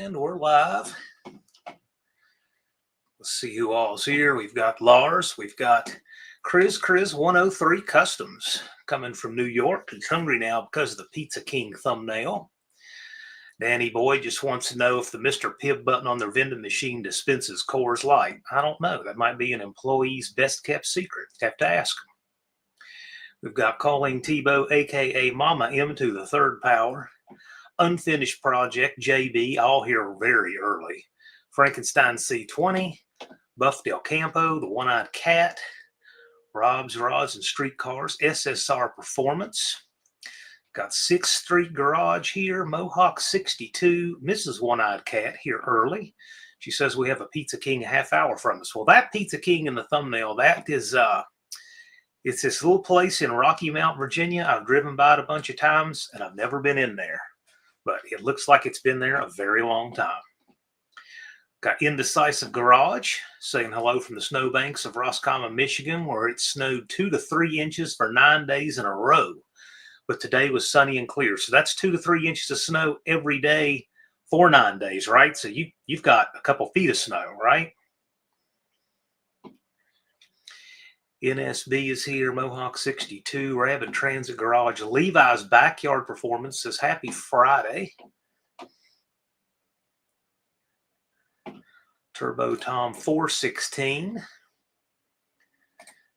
And we're live. Let's see who all's here. We've got Lars. We've got Chris 103 Customs coming from New York. He's hungry now because of the Pizza King thumbnail. Danny Boy just wants to know if the Mr. Pibb button on their vending machine dispenses Coors Light. I don't know. That might be an employee's best kept secret. Have to ask him. We've got Calling Tebow, a.k.a. Mama M to the third power. Unfinished Project, JB, all here very early. Frankenstein C20, Buff Del Campo, the One-Eyed Cat, Rob's Rods and Streetcars, SSR Performance. Got 6th Street Garage here, Mohawk 62, Mrs. One-Eyed Cat here early. She says we have a Pizza King a half hour from us. Well, that Pizza King in the thumbnail, that is, it's this little place in Rocky Mount, Virginia. I've driven by it a bunch of times, and I've never been in there. But it looks like it's been there a very long time. Got Indecisive Garage saying hello from the snowbanks of Roscommon, Michigan, where it snowed 2 to 3 inches for 9 days in a row. But today was sunny and clear. So that's 2 to 3 inches of snow every day for 9 days, right? So you've got a couple feet of snow, right? NSB is here, Mohawk 62, Rabbit Transit Garage, Levi's Backyard Performance says happy Friday. Turbo Tom 416.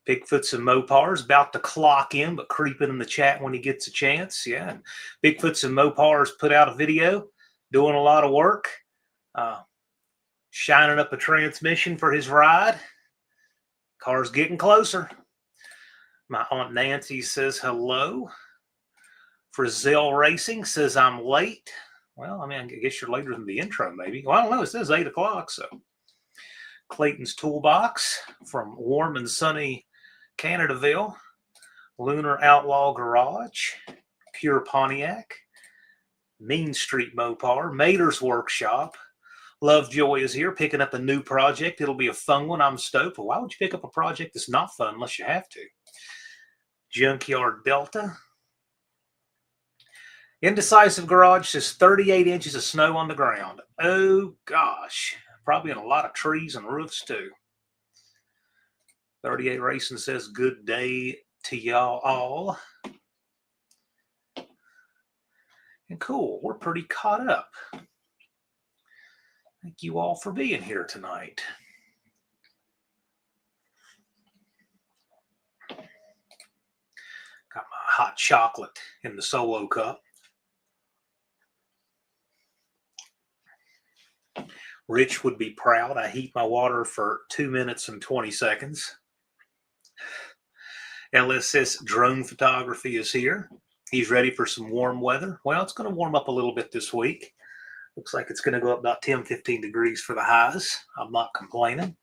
Bigfoots and Mopars about to clock in, but creeping in the chat when he gets a chance. Yeah, and Bigfoots and Mopars put out a video, doing a lot of work, shining up a transmission for his ride. Car's getting closer. My Aunt Nancy says hello. Frizzell Racing says I'm late. Well, I mean, I guess you're later than the intro, maybe. Well, I don't know. It says 8 o'clock, so. Clayton's Toolbox from warm and sunny Canadaville. Lunar Outlaw Garage. Pure Pontiac. Mean Street Mopar. Mater's Workshop. Lovejoy is here picking up a new project. It'll be a fun one. I'm stoked. But why would you pick up a project that's not fun unless you have to? Junkyard Delta. Indecisive Garage says 38 inches of snow on the ground. Oh, gosh. Probably in a lot of trees and roofs, too. 38 Racing says good day to y'all all. And cool. We're pretty caught up. Thank you all for being here tonight. Got my hot chocolate in the solo cup. Rich would be proud. I heat my water for 2 minutes and 20 seconds. LSS Drone Photography is here. He's ready for some warm weather. Well, it's going to warm up a little bit this week. Looks like it's going to go up about 10, 15 degrees for the highs. I'm not complaining.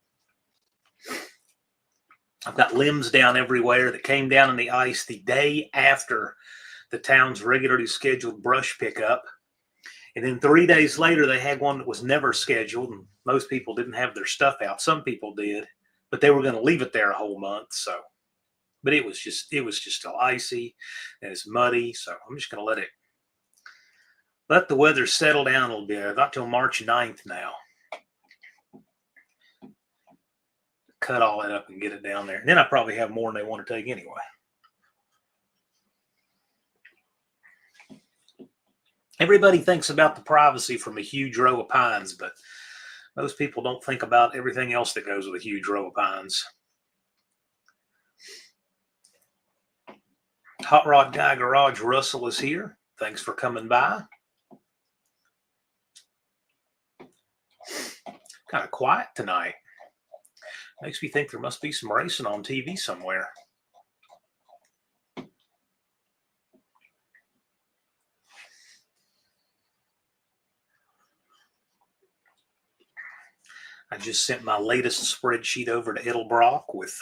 I've got limbs down everywhere that came down in the ice the day after the town's regularly scheduled brush pickup. And then 3 days later, they had one that was never scheduled. And most people didn't have their stuff out. Some people did, but they were going to leave it there a whole month. So, but it was just still icy and it's muddy. So I'm just going to let the weather settle down a little bit. Not till March 9th now. Cut all that up and get it down there. And then I probably have more than they want to take anyway. Everybody thinks about the privacy from a huge row of pines, but most people don't think about everything else that goes with a huge row of pines. Hot Rod Guy Garage Russell is here. Thanks for coming by. Kind of quiet tonight. Makes me think there must be some racing on TV somewhere. I just sent my latest spreadsheet over to Edelbrock with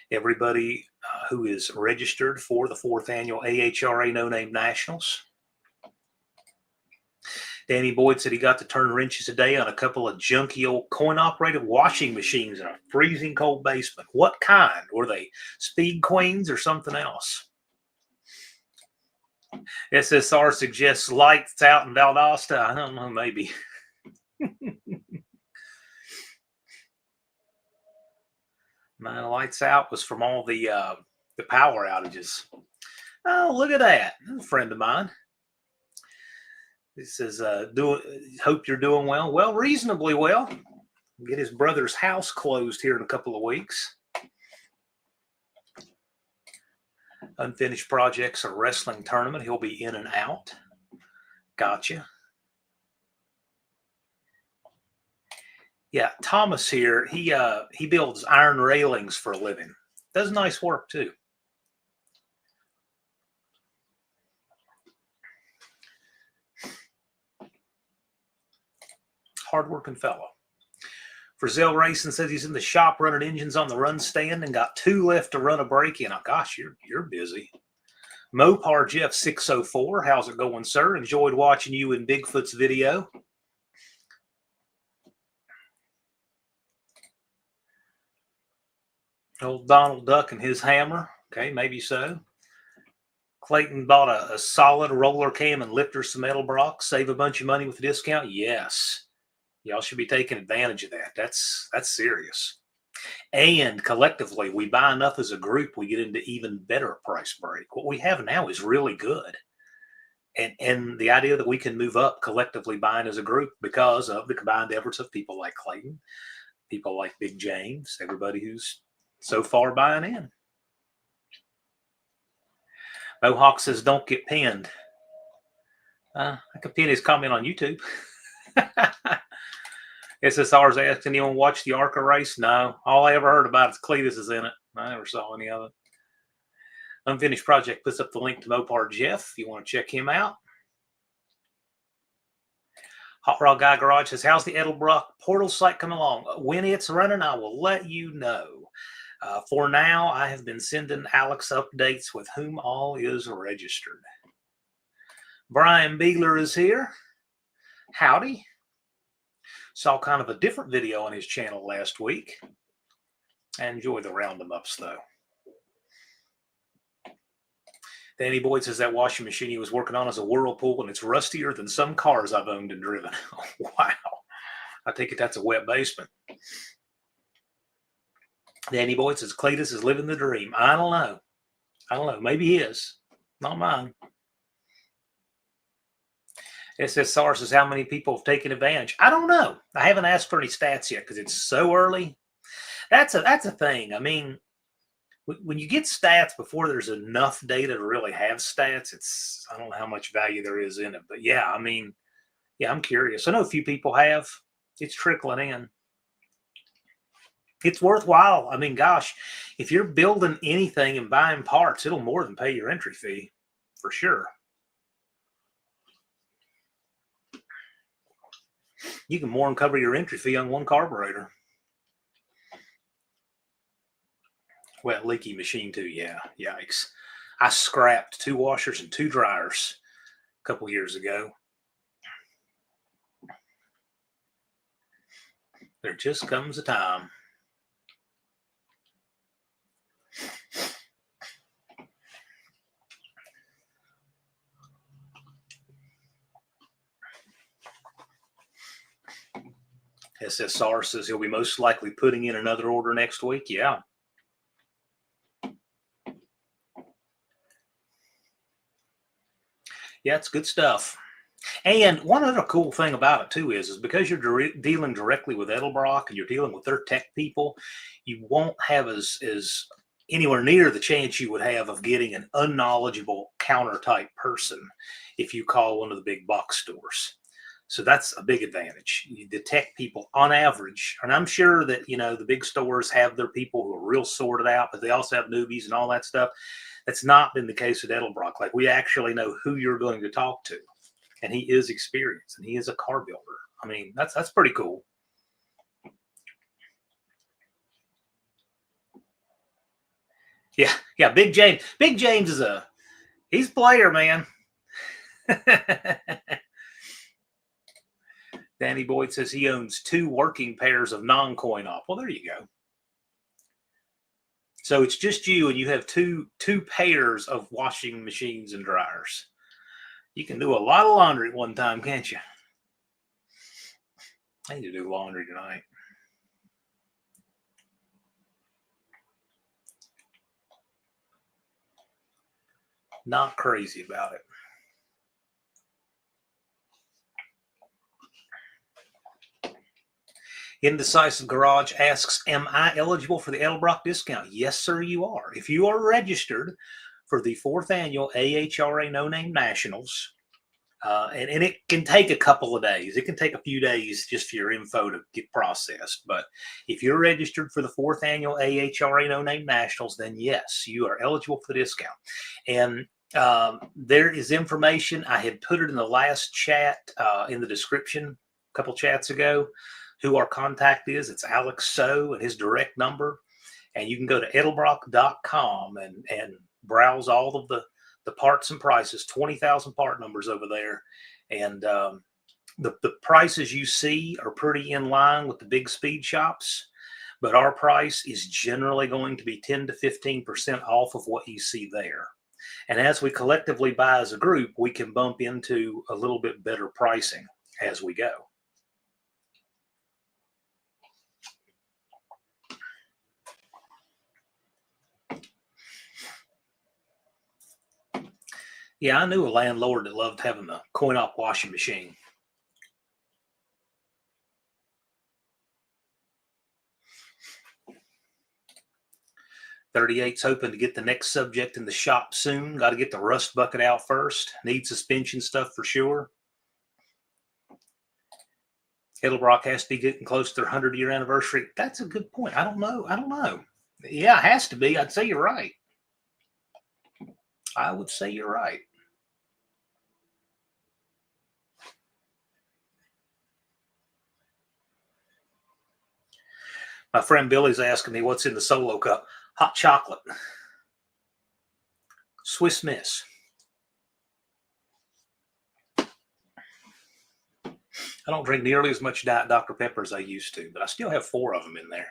everybody who is registered for the 4th annual AHRA No Name Nationals. Danny Boyd said he got to turn wrenches a day on a couple of junky old coin-operated washing machines in a freezing cold basement. What kind? Were they Speed Queens or something else? SSR suggests lights out in Valdosta. I don't know, maybe. My lights out was from all the power outages. Oh, look at that. That's a friend of mine. He says, hope you're doing well. Well, reasonably well. Get his brother's house closed here in a couple of weeks. Unfinished projects, a wrestling tournament. He'll be in and out. Gotcha. Yeah, Thomas here, he builds iron railings for a living. Does nice work too. Hardworking fellow. Frizzell Racing says he's in the shop running engines on the run stand and got 2 left to run a break in. Oh, gosh, you're busy. Mopar Jeff 604, how's it going, sir? Enjoyed watching you in Bigfoot's video. Old Donald Duck and his hammer. Okay, maybe so. Clayton bought a solid roller cam and lifter some Edelbrock. Save a bunch of money with the discount. Yes. Y'all should be taking advantage of that. That's serious. And collectively, we buy enough as a group, we get into even better price break. What we have now is really good. And the idea that we can move up collectively buying as a group because of the combined efforts of people like Clayton, people like Big James, everybody who's so far buying in. Mohawk says, don't get pinned. I could pin his comment on YouTube. SSR's asked, anyone watch the AHRA race? No. All I ever heard about is Cletus is in it. I never saw any of it. Unfinished Project puts up the link to Mopar Jeff if you want to check him out. Hot Rod Guy Garage says, how's the Edelbrock portal site coming along? When it's running, I will let you know. For now, I have been sending Alex updates with whom all is registered. Brian Beegler is here. Howdy. Saw kind of a different video on his channel last week. I enjoy the round 'em ups, though. Danny Boyd says that washing machine he was working on is a Whirlpool, and it's rustier than some cars I've owned and driven. Wow. I take it that's a wet basement. Danny Boyd says Cletus is living the dream. I don't know. Maybe he is. Not mine. SSR says how many people have taken advantage. I don't know. I haven't asked for any stats yet because it's so early. That's a thing. I mean, when you get stats before there's enough data to really have stats, I don't know how much value there is in it. But yeah, I mean, yeah, I'm curious. I know a few people have. It's trickling in. It's worthwhile. I mean, gosh, if you're building anything and buying parts, it'll more than pay your entry fee for sure. You can more than cover your entry fee on one carburetor. Wet leaky machine too, yeah, yikes. I scrapped 2 washers and 2 dryers a couple years ago. There just comes a time. SSR says he'll be most likely putting in another order next week. Yeah. Yeah, it's good stuff. And one other cool thing about it too is because you're dealing directly with Edelbrock and you're dealing with their tech people, you won't have as anywhere near the chance you would have of getting an unknowledgeable counter type person if you call one of the big box stores. So that's a big advantage. The tech people on average, and I'm sure that, the big stores have their people who are real sorted out, but they also have newbies and all that stuff. That's not been the case with Edelbrock. Like, we actually know who you're going to talk to, and he is experienced and he is a car builder. I mean, that's pretty cool. Yeah. Big James. Big James is he's a player, man. Danny Boyd says he owns 2 working pairs of non-coin op. Well, there you go. So it's just you, and you have two pairs of washing machines and dryers. You can do a lot of laundry at one time, can't you? I need to do laundry tonight. Not crazy about it. Indecisive Garage asks, am I eligible for the Edelbrock discount? Yes, sir, you are. If you are registered for the 4th annual AHRA No Name Nationals, and it can take a couple of days. It can take a few days just for your info to get processed. But if you're registered for the 4th annual AHRA No Name Nationals, then yes, you are eligible for the discount. And there is information. I had put it in the last chat in the description a couple chats ago, who our contact is. It's Alex So and his direct number. And you can go to edelbrock.com and browse all of the parts and prices, 20,000 part numbers over there. And the prices you see are pretty in line with the big speed shops, but our price is generally going to be 10 to 15% off of what you see there. And as we collectively buy as a group, we can bump into a little bit better pricing as we go. Yeah, I knew a landlord that loved having the coin-op washing machine. .38's hoping to get the next subject in the shop soon. Got to get the rust bucket out first. Need suspension stuff for sure. Edelbrock has to be getting close to their 100-year anniversary. That's a good point. I don't know. Yeah, it has to be. I'd say you're right. I would say you're right. My friend Billy's asking me what's in the Solo cup. Hot chocolate. Swiss Miss. I don't drink nearly as much Diet Dr. Pepper as I used to, but I still have 4 of them in there.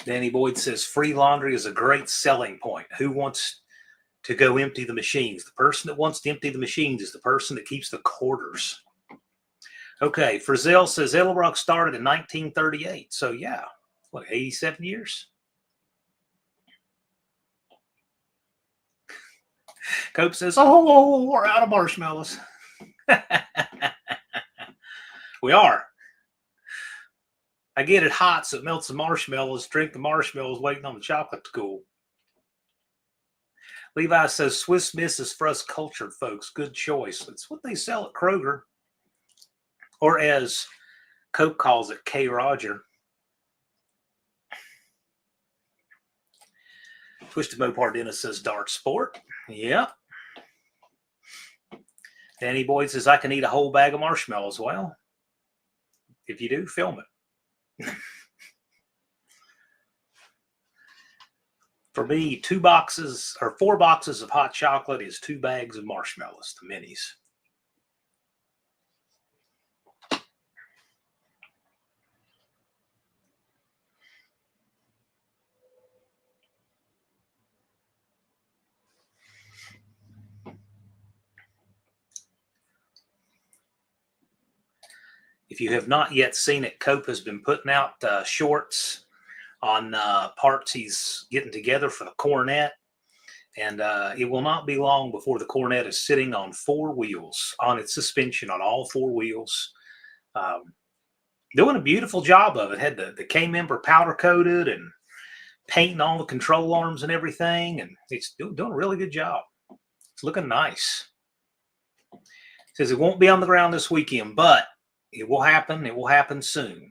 Danny Boyd says free laundry is a great selling point. Who wants to go empty the machines? The person that wants to empty the machines is the person that keeps the quarters. Okay, Frizzell says Edelbrock started in 1938. So yeah, what, 87 years? Cope says, oh, we're out of marshmallows. We are. I get it hot, so it melts the marshmallows, drink the marshmallows, waiting on the chocolate to cool. Levi says, Swiss Miss is for us cultured folks. Good choice. It's what they sell at Kroger. Or as Cope calls it, K. Roger. Twisted Mopar Dennis says, Dart Sport. Yeah. Danny Boyd says, I can eat a whole bag of marshmallows. Well, if you do, film it. For me, 2 boxes or 4 boxes of hot chocolate is 2 bags of marshmallows, the minis. If you have not yet seen it, Cope has been putting out shorts on parts he's getting together for the Cornet. And it will not be long before the Cornet is sitting on 4 wheels, on its suspension on all 4 wheels. Doing a beautiful job of it. Had the K-member powder coated and painting all the control arms and everything. And it's doing a really good job. It's looking nice. Says it won't be on the ground this weekend, but it will happen. It will happen soon.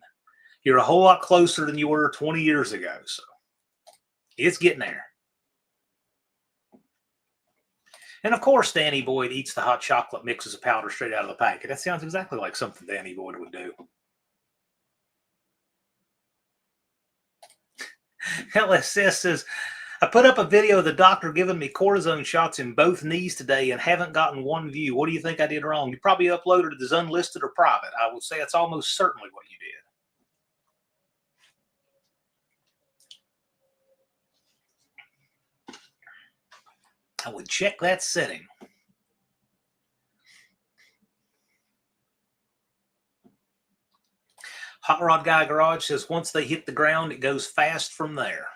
You're a whole lot closer than you were 20 years ago. So it's getting there. And of course, Danny Boyd eats the hot chocolate mixes of powder straight out of the packet. That sounds exactly like something Danny Boyd would do. LSS says, I put up a video of the doctor giving me cortisone shots in both knees today and haven't gotten 1 view. What do you think I did wrong? You probably uploaded it as unlisted or private. I would say it's almost certainly what you did. I would check that setting. Hot Rod Guy Garage says once they hit the ground, it goes fast from there.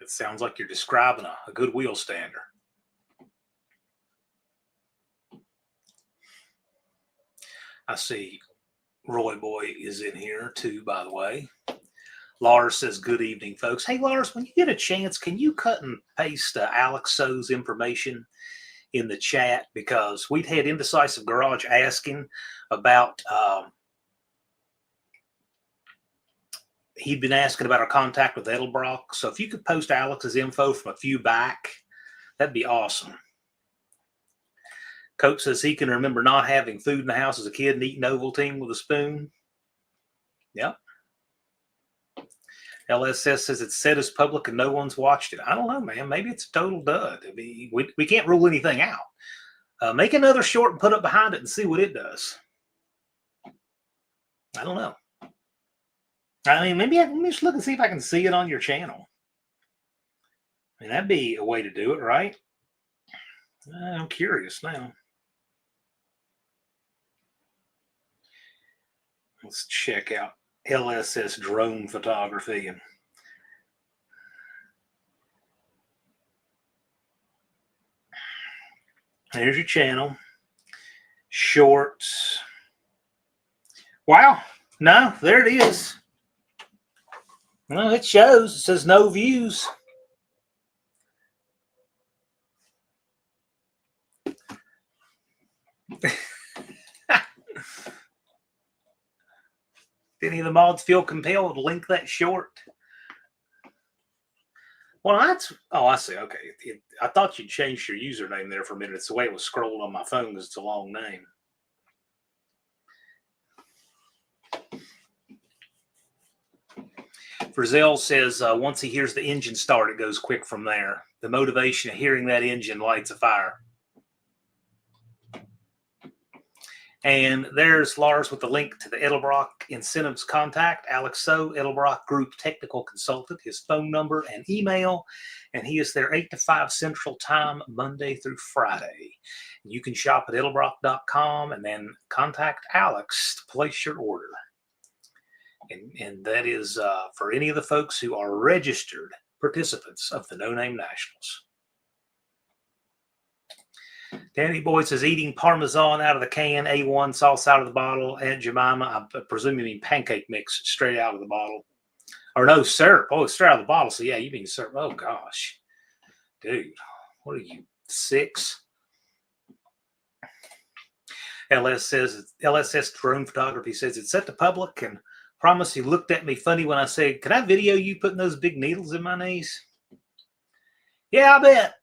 It sounds like you're describing a good wheel stander. I see Roy Boy is in here too, by the way. Lars says, good evening, folks. Hey, Lars, when you get a chance, can you cut and paste Alex So's information in the chat? Because we'd had Indecisive Garage asking about, he'd been asking about our contact with Edelbrock. So if you could post Alex's info from a few back, that'd be awesome. Coach says he can remember not having food in the house as a kid and eating Ovaltine with a spoon. Yep. LSS says it's said as public and no one's watched it. I don't know, man. Maybe it's a total dud. I mean, we can't rule anything out. Make another short and put it behind it and see what it does. I don't know. I mean, maybe let me just look and see if I can see it on your channel. I mean, that'd be a way to do it, right? I'm curious now. Let's check out LSS drone photography. And there's your channel. Shorts. Wow. No, there it is. Well, it shows. It says no views. If any of the mods feel compelled to link that short. Well, that's, oh, I see. Okay. I thought you'd changed your username there for a minute. It's the way it was scrolled on my phone because it's a long name. Frizzell says once he hears the engine start, it goes quick from there. The motivation of hearing that engine lights a fire. And there's Lars with the link to the Edelbrock Incentives contact. Alex So, Edelbrock Group Technical Consultant, his phone number and email. And he is there 8 to 5 Central Time, Monday through Friday. You can shop at edelbrock.com and then contact Alex to place your order. And that is for any of the folks who are registered participants of the No Name Nationals. Danny Boy says eating Parmesan out of the can, A1 sauce out of the bottle, Aunt Jemima, I presume you mean pancake mix straight out of the bottle. Or no, syrup. Oh, straight out of the bottle. So yeah, you mean syrup. Oh gosh. Dude, what are you, 6? LSS drone photography says it's set to public and promise he looked at me funny when I said, can I video you putting those big needles in my knees? Yeah, I bet.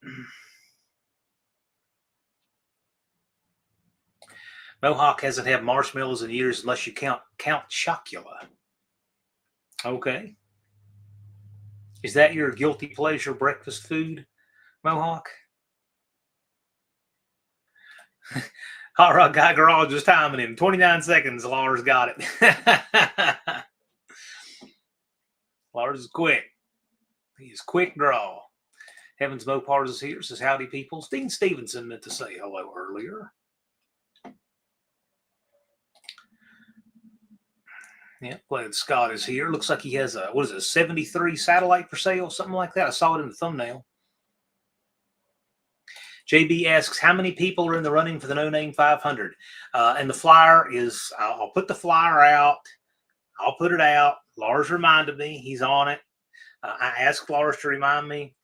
Mohawk hasn't had marshmallows in years unless you count Chocula. Okay. Is that your guilty pleasure breakfast food, Mohawk? Hot Rod Guy Garage is timing him. 29 seconds. Lars got it. Lars is quick. He is quick draw. Heavens Mopars is here. Says howdy, people. Dean Stevenson meant to say hello earlier. Yeah, glad Scott is here. Looks like he has a, what is it, a 73 satellite for sale, something like that. I saw it in the thumbnail. JB asks, how many people are in the running for the No Name 500? And the flyer is, I'll put the flyer out. I'll put it out. Lars reminded me. He's on it. I asked Lars to remind me.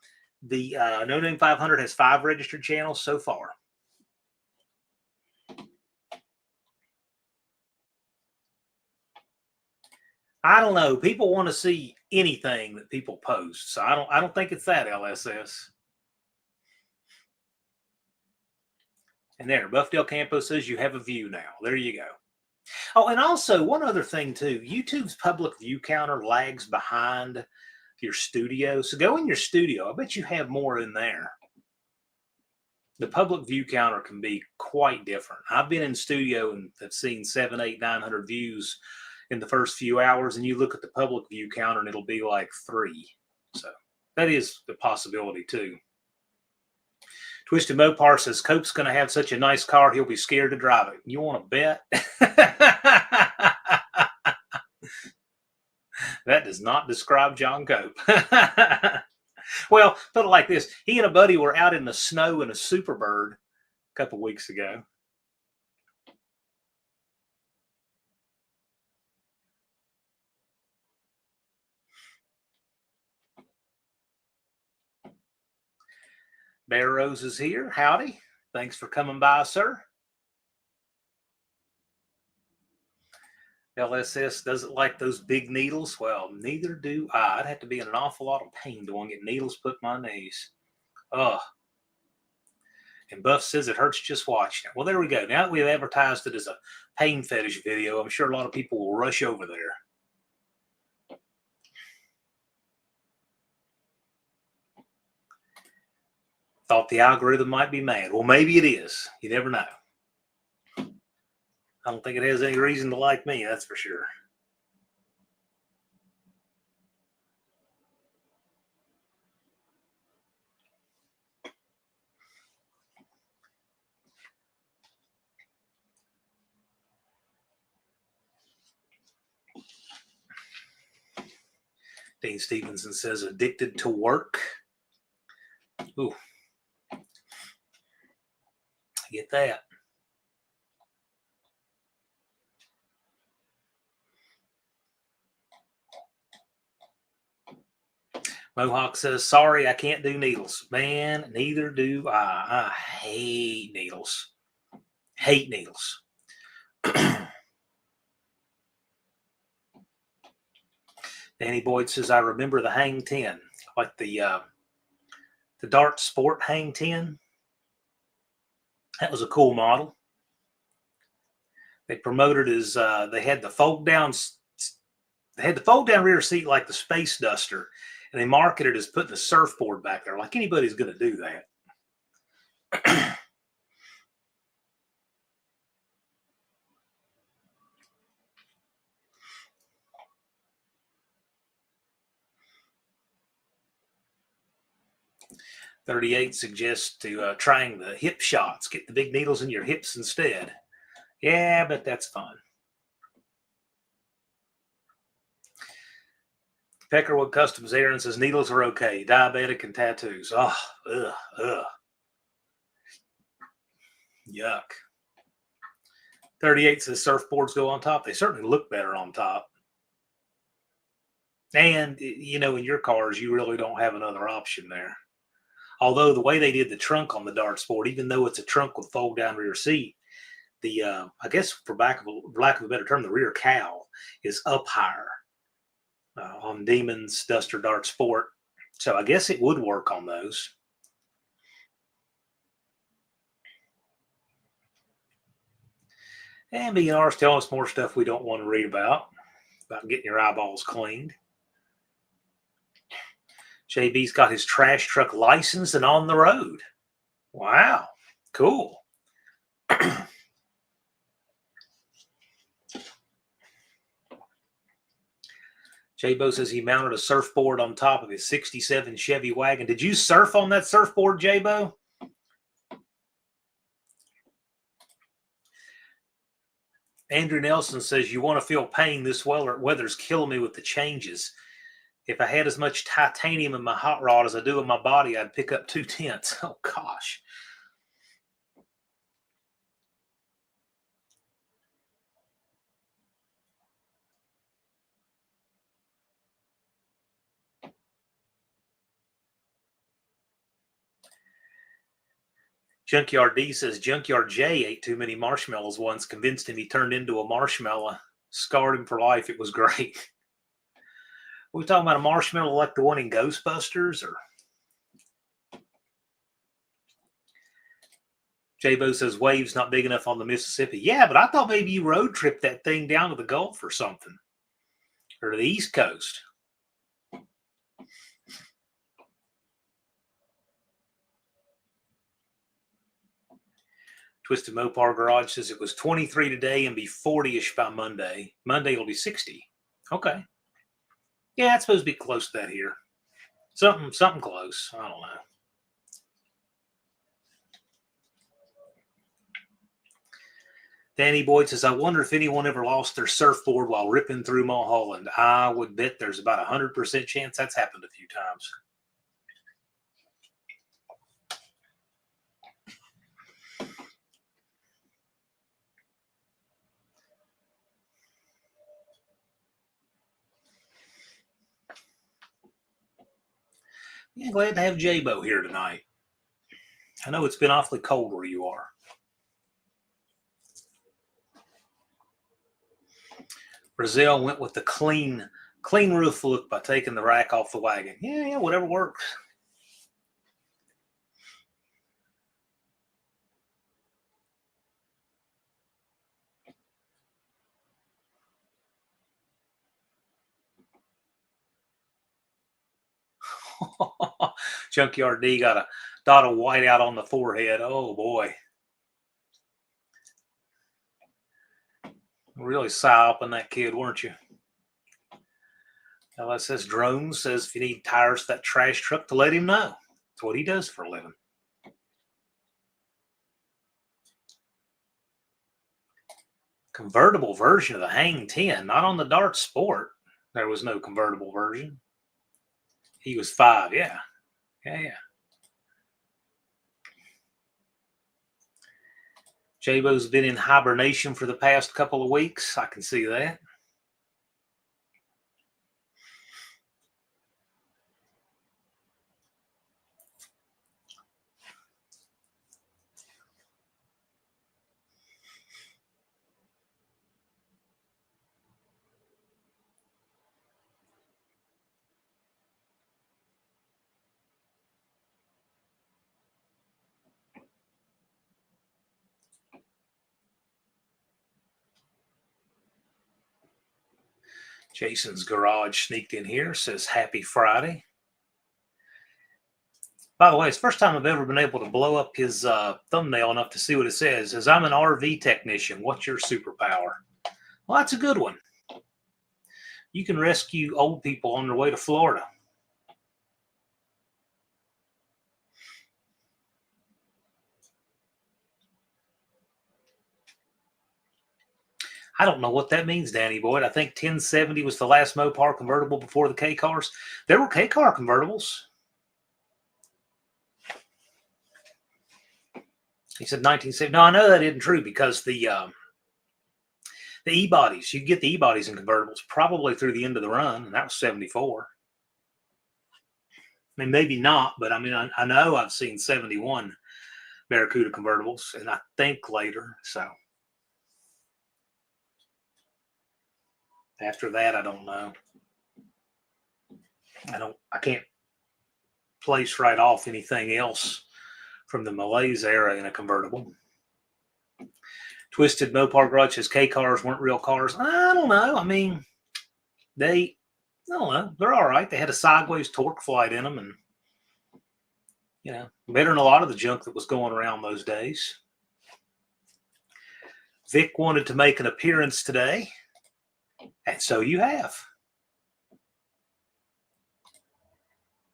The No Name 500 has 5 registered channels so far. I don't know. People want to see anything that people post. So I don't think it's that, LSS. And there, Buffdale Campo says you have a view now. There you go. Oh, and also one other thing too. YouTube's public view counter lags behind your studio. So go in your studio. I bet you have more in there. The public view counter can be quite different. I've been in studio and have seen 700, 800, 900 views in the first few hours, and you look at the public view counter and it'll be like 3. So that is the possibility too. Twisted Mopar says Cope's going to have such a nice car, he'll be scared to drive it. You want to bet? That does not describe John Cope. Well, put it like this. He and a buddy were out in the snow in a Superbird a couple weeks ago. Bear Rose is here. Howdy. Thanks for coming by, sir. LSS doesn't like those big needles. Well, neither do I. I'd have to be in an awful lot of pain to want to get needles put in my knees. Ugh. And Buff says it hurts just watching it. Well, there we go. Now that we've advertised it as a pain fetish video, I'm sure a lot of people will rush over there. Thought the algorithm might be mad. Well, maybe it is. You never know. I don't think it has any reason to like me, that's for sure. Dean Stevenson says, addicted to work. Ooh. I get that. Mohawk says, sorry, I can't do needles. Man, neither do I. I hate needles. Hate needles. Danny Boyd says, I remember the Hang 10, like the Dart Sport Hang 10. That was a cool model. They promoted as they had the fold down rear seat like the Space Duster, and they marketed as putting a surfboard back there. Like anybody's going to do that. 38 suggests to trying the hip shots. Get the big needles in your hips instead. Yeah, but that's fun. Peckerwood Customs Aaron says needles are okay. Diabetic and tattoos. Oh, ugh. Yuck. 38 says surfboards go on top. They certainly look better on top. And, you know, in your cars, you really don't have another option there. Although the way they did the trunk on the Dart Sport, even though it's a trunk with fold-down rear seat, the I guess for lack of a better term, the rear cowl is up higher on Demon's Duster Dart Sport. So I guess it would work on those. And B&R's telling us more stuff we don't want to read about getting your eyeballs cleaned. JB's got his trash truck licensed and on the road. Wow, cool. J-Bo says he mounted a surfboard on top of his 67 Chevy wagon. Did you surf on that surfboard, J-Bo? Andrew Nelson says, you want to feel pain, this weather's killing me with the changes. If I had as much titanium in my hot rod as I do in my body, I'd pick up 2 tenths. Oh, gosh. Junkyard D says, Junkyard J ate too many marshmallows once, convinced him he turned into a marshmallow, scarred him for life. It was great. Are we talking about a marshmallow like the one in Ghostbusters? Or J-Bo says, waves not big enough on the Mississippi. Yeah, but I thought maybe you road tripped that thing down to the Gulf or something. Or to the East Coast. Twisted Mopar Garage says it was 23 today and be 40-ish by Monday. Monday will be 60. Okay. Yeah, it's supposed to be close to that here. Something close. I don't know. Danny Boyd says, I wonder if anyone ever lost their surfboard while ripping through Mulholland. I would bet there's about 100% chance that's happened a few times. Yeah, glad to have J-Bo here tonight. I know it's been awfully cold where you are. Brazil went with the clean roof look by taking the rack off the wagon. Yeah, whatever works. Junkyard D got a dot of white out on the forehead. Oh boy. Really psyoping that kid, weren't you? LSS Drones says if you need tires for that trash truck to let him know. That's what he does for a living. Convertible version of the Hang 10, not on the Dart Sport. There was no convertible version. He was 5, yeah. J-Bo's been in hibernation for the past couple of weeks. I can see that. Jason's Garage sneaked in here, says happy Friday. By the way, it's the first time I've ever been able to blow up his thumbnail enough to see what it says. It says, I'm an RV technician. What's your superpower? Well, that's a good one. You can rescue old people on their way to Florida. I don't know what that means, Danny Boyd. I think 1070 was the last Mopar convertible before the K-cars. There were K-car convertibles. He said 1970. No, I know that isn't true because the E-bodies, you get the E-bodies and convertibles probably through the end of the run, and that was 74. I mean, maybe not, but I mean, I know I've seen 71 Barracuda convertibles, and I think later, so. After that, I don't know. I can't place right off anything else from the Malaise era in a convertible. Twisted Mopar Garage says K-cars weren't real cars. I don't know. I mean, I don't know. They're all right. They had a sideways torque flight in them, and better than a lot of the junk that was going around those days. Vic wanted to make an appearance today, and so you have.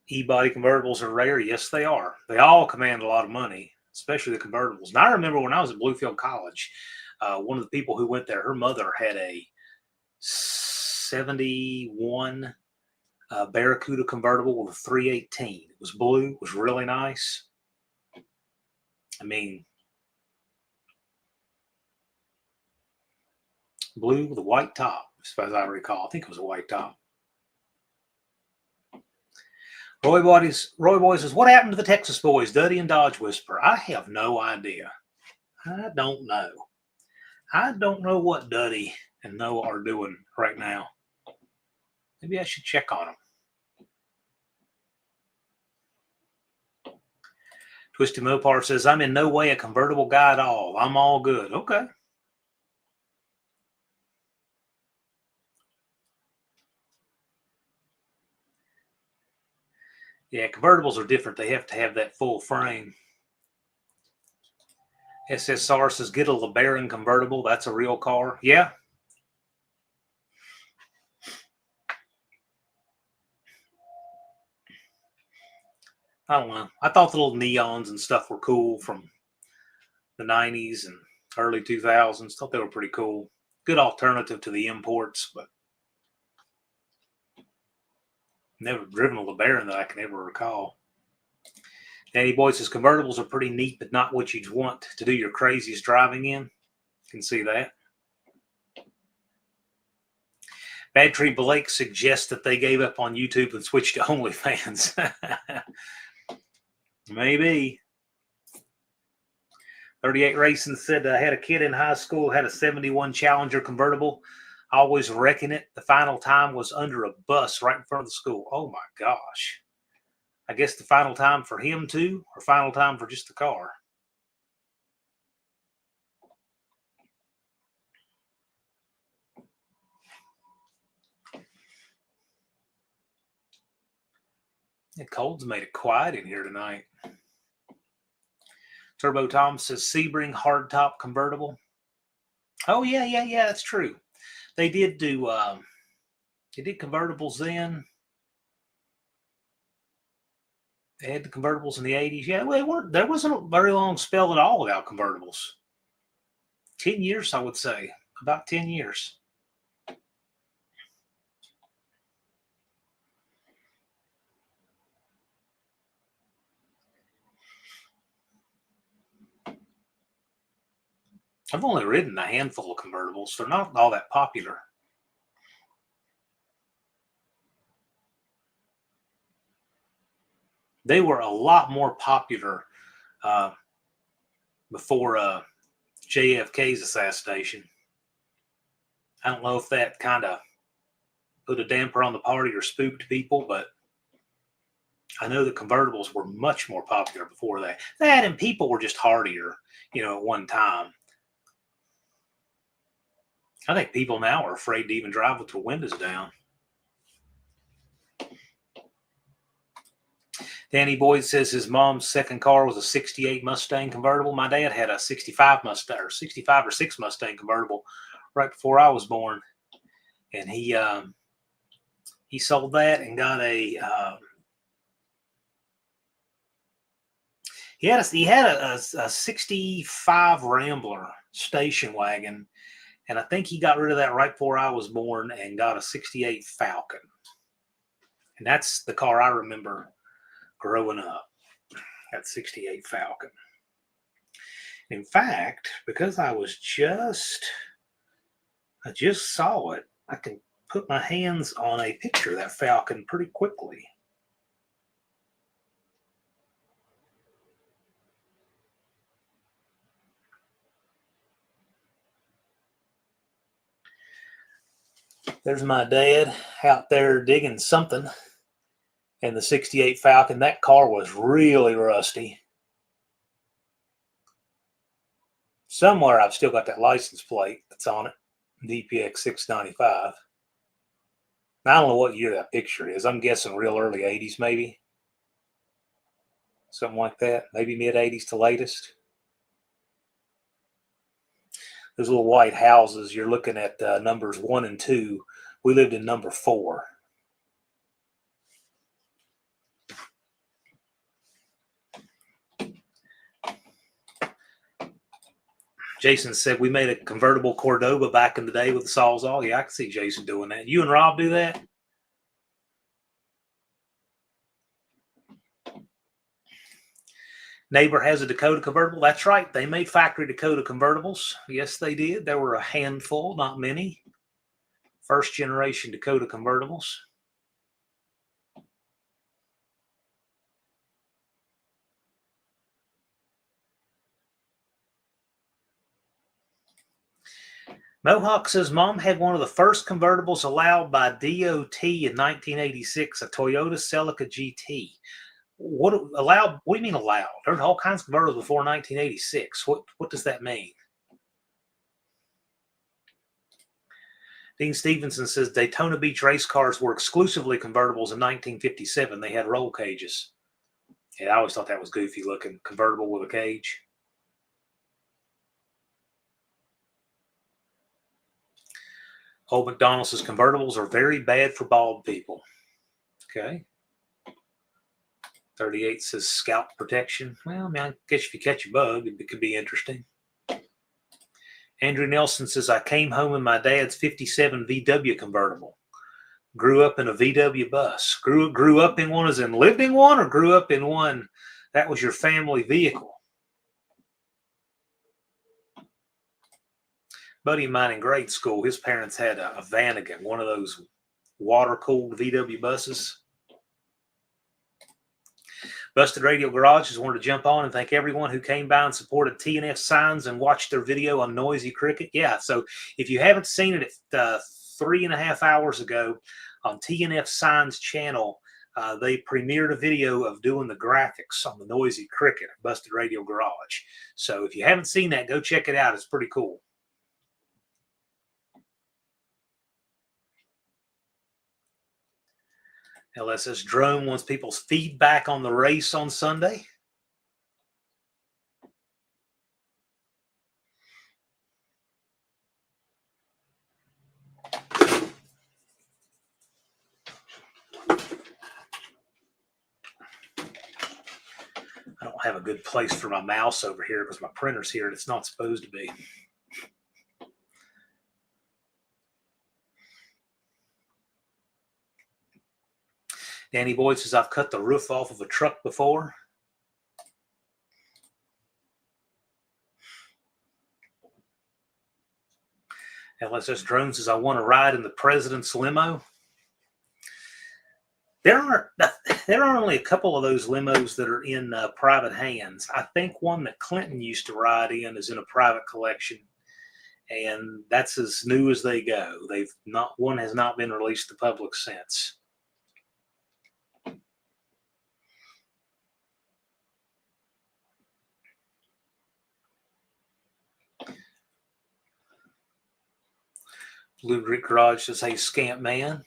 E-body convertibles are rare. Yes, they are. They all command a lot of money, especially the convertibles. And I remember when I was at Bluefield College, one of the people who went there, her mother had a 71 Barracuda convertible with a 318. It was blue. It was really nice. I mean, blue with a white top, as far as I recall. I think it was a white top. Roy Boy says, what happened to the Texas boys, Duddy and Dodge Whisperer? I have no idea. I don't know. I don't know what Duddy and Noah are doing right now. Maybe I should check on them. Twisted Mopar says, I'm in no way a convertible guy at all. I'm all good. Okay. Yeah, convertibles are different. They have to have that full frame. SSR says, get a LeBaron convertible. That's a real car. Yeah. I don't know. I thought the little neons and stuff were cool from the 90s. And early 2000s. Thought they were pretty cool. Good alternative to the imports, but never driven a LeBaron that I can ever recall. Danny Boyd says convertibles are pretty neat, but not what you'd want to do your craziest driving in. Can see that. Bad Tree Blake suggests that they gave up on YouTube and switched to OnlyFans. Maybe. 38 Racing said, I had a kid in high school, had a 71 Challenger convertible. Always wrecking it. The final time was under a bus right in front of the school. Oh my gosh. I guess the final time for him too, or final time for just the car. Yeah, cold's made it quiet in here tonight. Turbo Tom says Sebring hardtop convertible. Oh yeah, that's true. They did do they did convertibles then. They had the convertibles in the 80s. Yeah, well, there wasn't a very long spell at all without convertibles. 10 years, I would say. About 10 years. I've only ridden a handful of convertibles. They're not all that popular. They were a lot more popular before JFK's assassination. I don't know if that kind of put a damper on the party or spooked people, but I know the convertibles were much more popular before that. That and people were just hardier, at one time. I think people now are afraid to even drive with their windows down. Danny Boyd says his mom's second car was a 68 Mustang convertible. My dad had a 65 Mustang or 65 or 6 Mustang convertible right before I was born. And he sold that and got a he had a 65 Rambler station wagon, and I think he got rid of that right before I was born and got a 68 Falcon. And that's the car I remember growing up, that 68 Falcon. In fact, because I just saw it, I can put my hands on a picture of that Falcon pretty quickly. There's my dad out there digging something in the 68 Falcon. That car was really rusty. Somewhere I've still got that license plate that's on it, DPX 695. I don't know what year that picture is. I'm guessing real early 80s maybe. Something like that. Maybe mid 80s to latest. Those little white houses, you're looking at numbers 1 and 2. We lived in number 4. Jason said we made a convertible Cordoba back in the day with the Sawzall. Yeah, I can see Jason doing that. You and Rob do that? Neighbor has a Dakota convertible. That's right. They made factory Dakota convertibles. Yes, they did. There were a handful, not many. First generation Dakota convertibles. Mohawk says mom had one of the first convertibles allowed by DOT in 1986, a Toyota Celica GT. What do you mean allowed? There's all kinds of convertibles before 1986. What does that mean? Dean Stevenson says Daytona Beach race cars were exclusively convertibles in 1957. They had roll cages. Yeah, I always thought that was goofy looking. Convertible with a cage. Old McDonald says convertibles are very bad for bald people. Okay. 38 says scalp protection. Well, I mean, I guess if you catch a bug, it could be interesting. Andrew Nelson says, I came home in my dad's 57 VW convertible. Grew up in a VW bus. Grew up in one as in lived in one, or grew up in one that was your family vehicle? Buddy of mine in grade school, his parents had a Vanagon, one of those water-cooled VW buses. Busted Radio Garage just wanted to jump on and thank everyone who came by and supported TNF Signs and watched their video on Noisy Cricket. Yeah, so if you haven't seen it, 3.5 hours ago on TNF Signs channel, they premiered a video of doing the graphics on the Noisy Cricket, Busted Radio Garage. So if you haven't seen that, go check it out. It's pretty cool. LSS Drone wants people's feedback on the race on Sunday. I don't have a good place for my mouse over here because my printer's here and it's not supposed to be. Danny Boyd says, I've cut the roof off of a truck before. LSS Drone says, I want to ride in the president's limo. There are only a couple of those limos that are in private hands. I think one that Clinton used to ride in is in a private collection, and that's as new as they go. One has not been released to the public since. Blue Brick Garage says, hey, Scamp Man.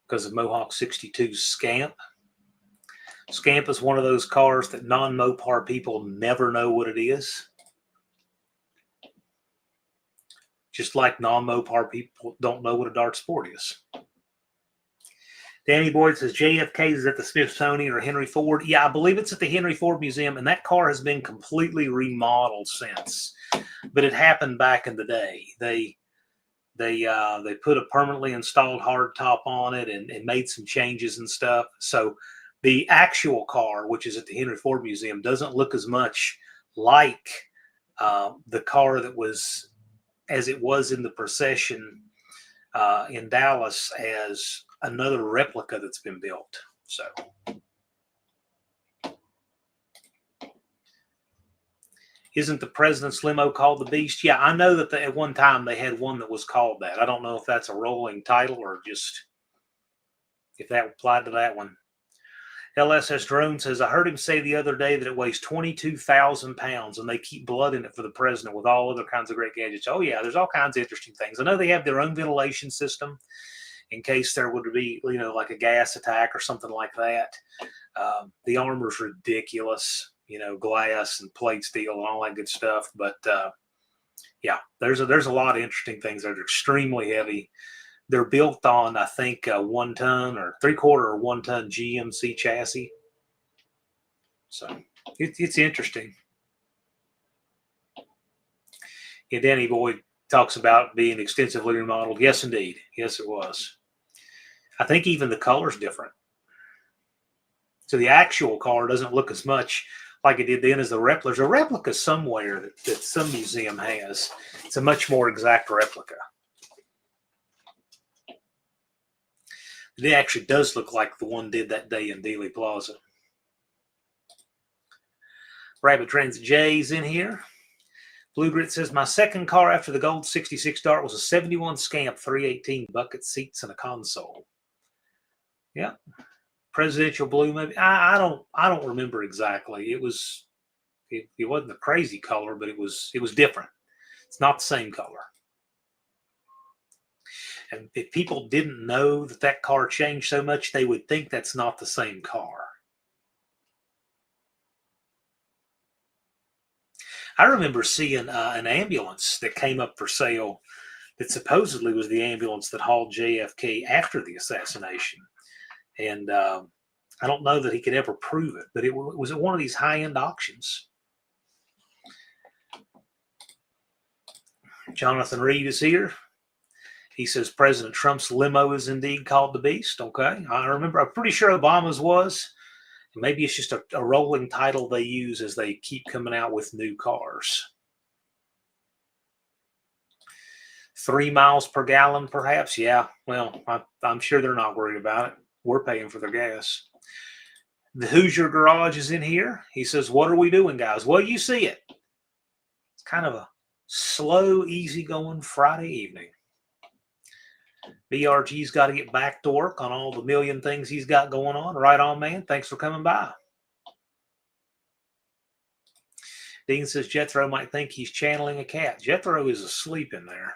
Because of Mohawk 62's Scamp. Scamp is one of those cars that non-Mopar people never know what it is. Just like non-Mopar people don't know what a Dart Sport is. Danny Boyd says, JFK is at the Smithsonian or Henry Ford. Yeah, I believe it's at the Henry Ford Museum, and that car has been completely remodeled since. But it happened back in the day. They put a permanently installed hardtop on it and made some changes and stuff. So the actual car, which is at the Henry Ford Museum, doesn't look as much like the car that was, as it was in the procession in Dallas, as another replica that's been built. So. Isn't the president's limo called the Beast? Yeah, I know that at one time they had one that was called that. I don't know if that's a rolling title or just if that applied to that one. LSS Drone says, I heard him say the other day that it weighs 22,000 pounds and they keep blood in it for the president with all other kinds of great gadgets. Oh, yeah, there's all kinds of interesting things. I know they have their own ventilation system in case there would be, like a gas attack or something like that. The armor's ridiculous. Glass and plate steel and all that good stuff. But yeah, there's a lot of interesting things that are extremely heavy. They're built on, I think, a 1 ton or 3/4 or 1 ton GMC chassis. So it's interesting. Yeah, Danny Boyd talks about being extensively remodeled. Yes, indeed. Yes, it was. I think even the color's different. So the actual car doesn't look as much like it did then as the replica. There's a replica somewhere that some museum has. It's a much more exact replica. It actually does look like the one did that day in Dealey Plaza. Rabbit Transit J's in here. Blue Grit says, my second car after the gold 66 Dart was a 71 Scamp 318, bucket seats and a console. Yeah. Presidential blue, maybe. I don't remember exactly. It wasn't a crazy color, but it was different. It's not the same color. And if people didn't know that car changed so much, they would think that's not the same car. I remember seeing an ambulance that came up for sale that supposedly was the ambulance that hauled JFK after the assassination. And I don't know that he could ever prove it, but it was at one of these high-end auctions. Jonathan Reed is here. He says President Trump's limo is indeed called the Beast. Okay. I'm pretty sure Obama's was. Maybe it's just a rolling title they use as they keep coming out with new cars. 3 miles per gallon, perhaps. Yeah. Well, I'm sure they're not worried about it. We're paying for their gas. The Hoosier Garage is in here. He says, what are we doing, guys? Well, you see it. It's kind of a slow, easygoing Friday evening. BRG's got to get back to work on all the million things he's got going on. Right on, man. Thanks for coming by. Dean says Jethro might think he's channeling a cat. Jethro is asleep in there.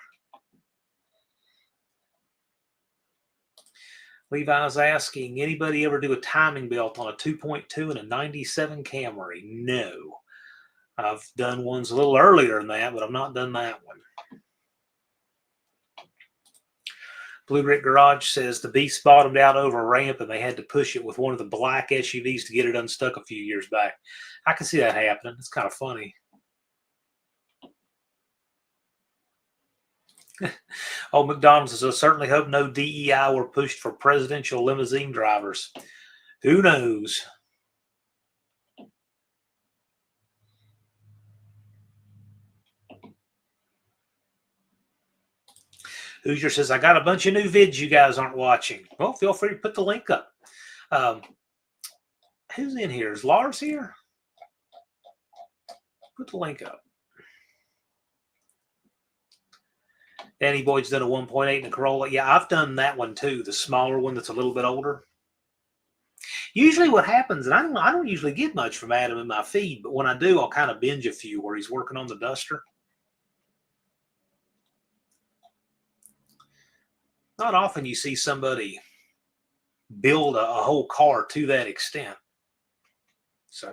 Levi's asking, anybody ever do a timing belt on a 2.2 and a 97 Camry? No. I've done ones a little earlier than that, but I've not done that one. Blue Brick Garage says the Beast bottomed out over a ramp and they had to push it with one of the black SUVs to get it unstuck a few years back. I can see that happening. It's kind of funny. Oh, McDonald's says, I certainly hope no DEI were pushed for presidential limousine drivers. Who knows? Hoosier says, I got a bunch of new vids you guys aren't watching. Well, feel free to put the link up. Who's in here? Is Lars here? Put the link up. Danny Boyd's done a 1.8 in a Corolla. Yeah, I've done that one too, the smaller one that's a little bit older. Usually what happens, and I don't usually get much from Adam in my feed, but when I do, I'll kind of binge a few where he's working on the Duster. Not often you see somebody build a whole car to that extent. So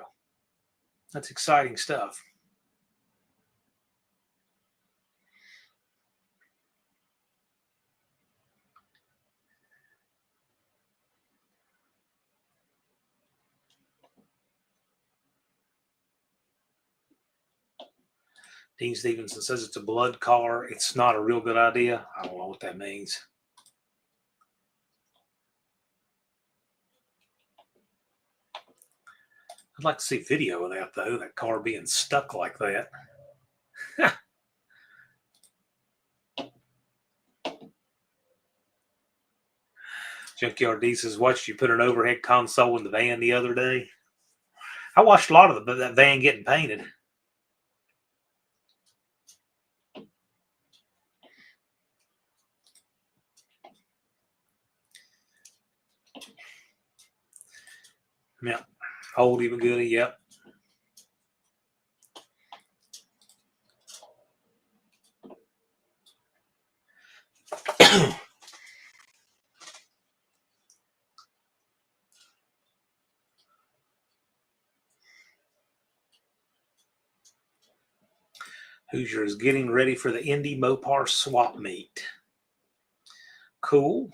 that's exciting stuff. Dean Stevenson says it's a blood car. It's not a real good idea. I don't know what that means. I'd like to see video of that, though, that car being stuck like that. Junkyard D says, watched you put an overhead console in the van the other day. I watched a lot of that van getting painted. Yeah. Old even goodie, yep. Hoosier is getting ready for the Indy Mopar swap meet. Cool.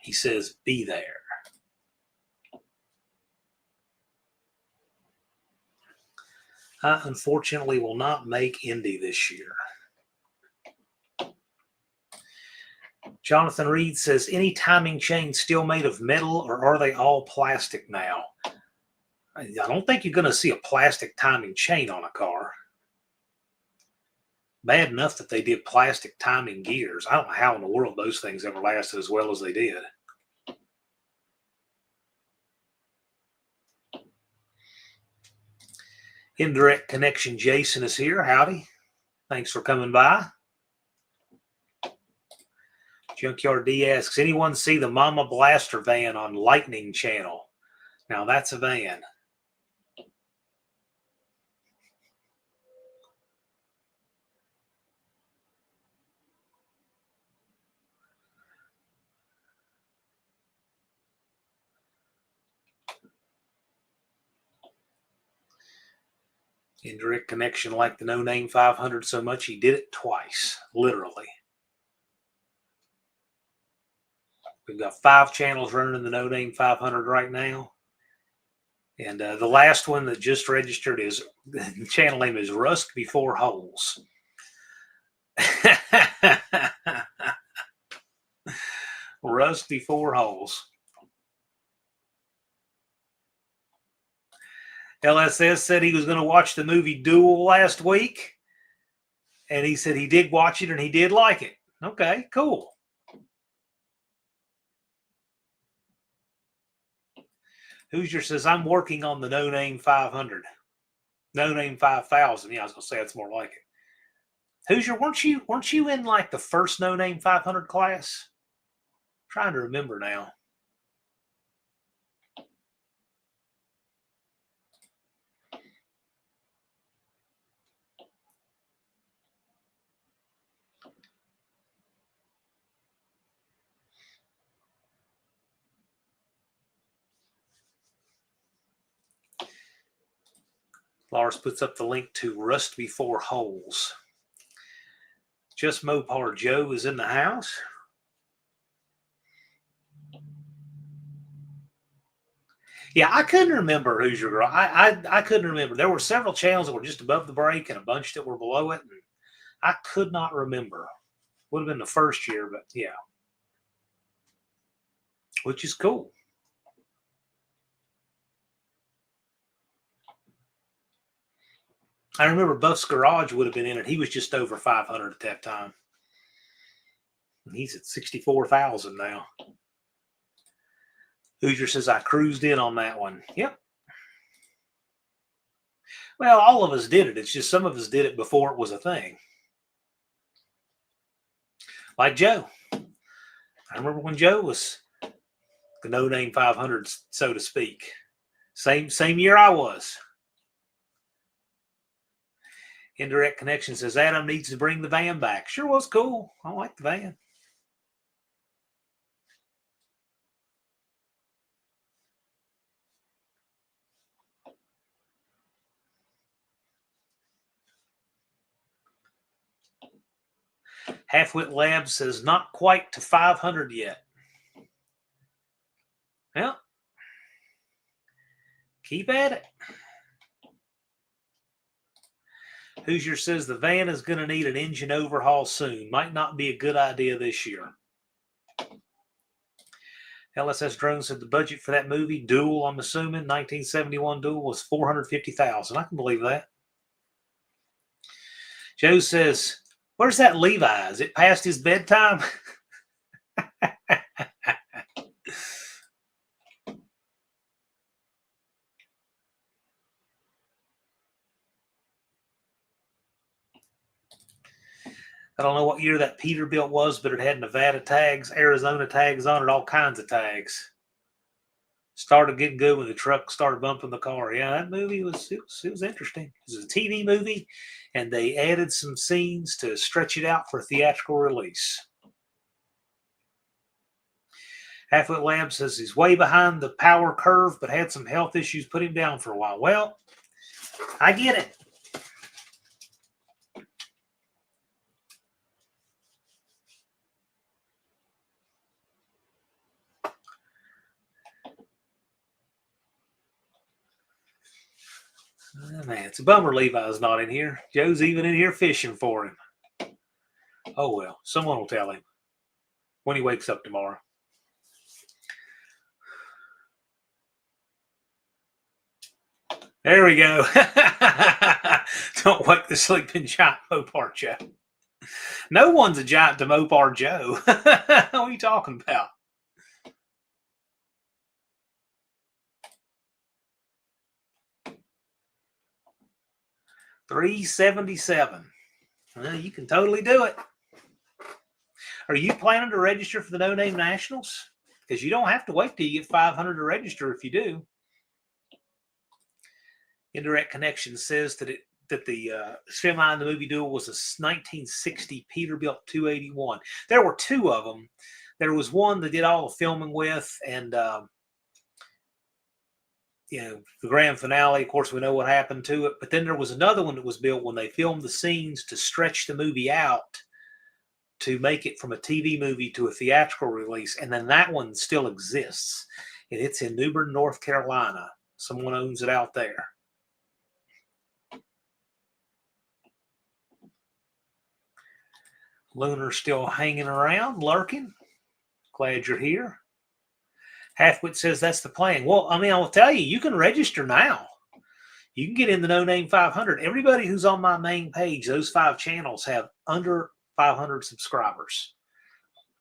He says, be there. I unfortunately will not make Indy this year. Jonathan Reed says, any timing chain still made of metal or are they all plastic now? I don't think you're going to see a plastic timing chain on a car. Bad enough that they did plastic timing gears. I don't know how in the world those things ever lasted as well as they did. Indirect Connection Jason is here. Howdy. Thanks for coming by. Junkyard D asks, anyone see the Mama Blaster van on Lightning Channel? Now that's a van. Indirect Connection liked the No Name 500 so much he did it twice, literally. We've got 5 channels running in the No Name 500 right now. And the last one that just registered is, the channel name is Rust Before Holes. Rust Before Holes. LSS said he was going to watch the movie Duel last week. And he said he did watch it and he did like it. Okay, cool. Hoosier says, I'm working on the No Name 500. No Name 5000. Yeah, I was going to say that's more like it. Hoosier, weren't you in like the first No Name 500 class? I'm trying to remember now. Lars puts up the link to Rust Before Holes. Just Mopar Joe is in the house. Yeah, I couldn't remember Hoosier Girl. I couldn't remember. There were several channels that were just above the break and a bunch that were below it. And I could not remember. Would have been the first year, but yeah. Which is cool. I remember Buff's Garage would have been in it. He was just over 500 at that time. And he's at 64,000 now. Hoosier says, I cruised in on that one. Yep. Well, all of us did it. It's just some of us did it before it was a thing. Like Joe. I remember when Joe was the No Name 500, so to speak. Same year I was. Indirect Connection says, Adam needs to bring the van back. Sure was cool. I like the van. Halfwit Labs says, not quite to 500 yet. Well, keep at it. Hoosier says the van is going to need an engine overhaul soon. Might not be a good idea this year. LSS Drone said the budget for that movie, Duel, I'm assuming, 1971 Duel, was $450,000. I can believe that. Joe says, where's that Levi? Is it past his bedtime? I don't know what year that Peterbilt was, but it had Nevada tags, Arizona tags on it, all kinds of tags. Started getting good when the truck started bumping the car. Yeah, that movie was interesting. It was a TV movie, and they added some scenes to stretch it out for a theatrical release. Halfwit Lab says he's way behind the power curve, but had some health issues, put him down for a while. Well, I get it. Oh, man, it's a bummer Levi's not in here. Joe's even in here fishing for him. Oh, well, someone will tell him when he wakes up tomorrow. There we go. Don't wake the sleeping giant Mopar Joe. No one's a giant to Mopar Joe. What are you talking about? $377. Well, you can totally do it. Are you planning to register for the No Name Nationals? Because you don't have to wait till you get 500 to register if you do. Indirect Connection says that the semi in the movie Duel was a 1960 Peterbilt 281. There were two of them. There was one that did all the filming with, and the grand finale, of course, we know what happened to it. But then there was another one that was built when they filmed the scenes to stretch the movie out to make it from a TV movie to a theatrical release. And then that one still exists. And it's in New Bern, North Carolina. Someone owns it out there. Lunar's still hanging around, lurking. Glad you're here. Halfwit says that's the plan. Well, I mean, I'll tell you, you can register now. You can get in the No Name 500. Everybody who's on my main page, those 5 channels have under 500 subscribers.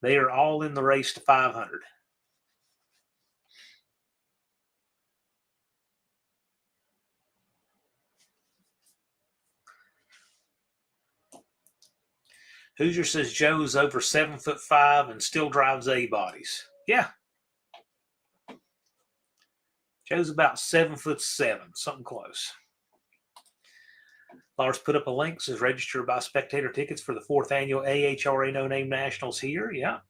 They are all in the race to 500. Hoosier says Joe's over 7'5" and still drives A-bodies. Yeah. Joe's about 7'7", something close. Lars put up a link, says register by spectator tickets for the 4th annual AHRA No Name Nationals here. Yeah.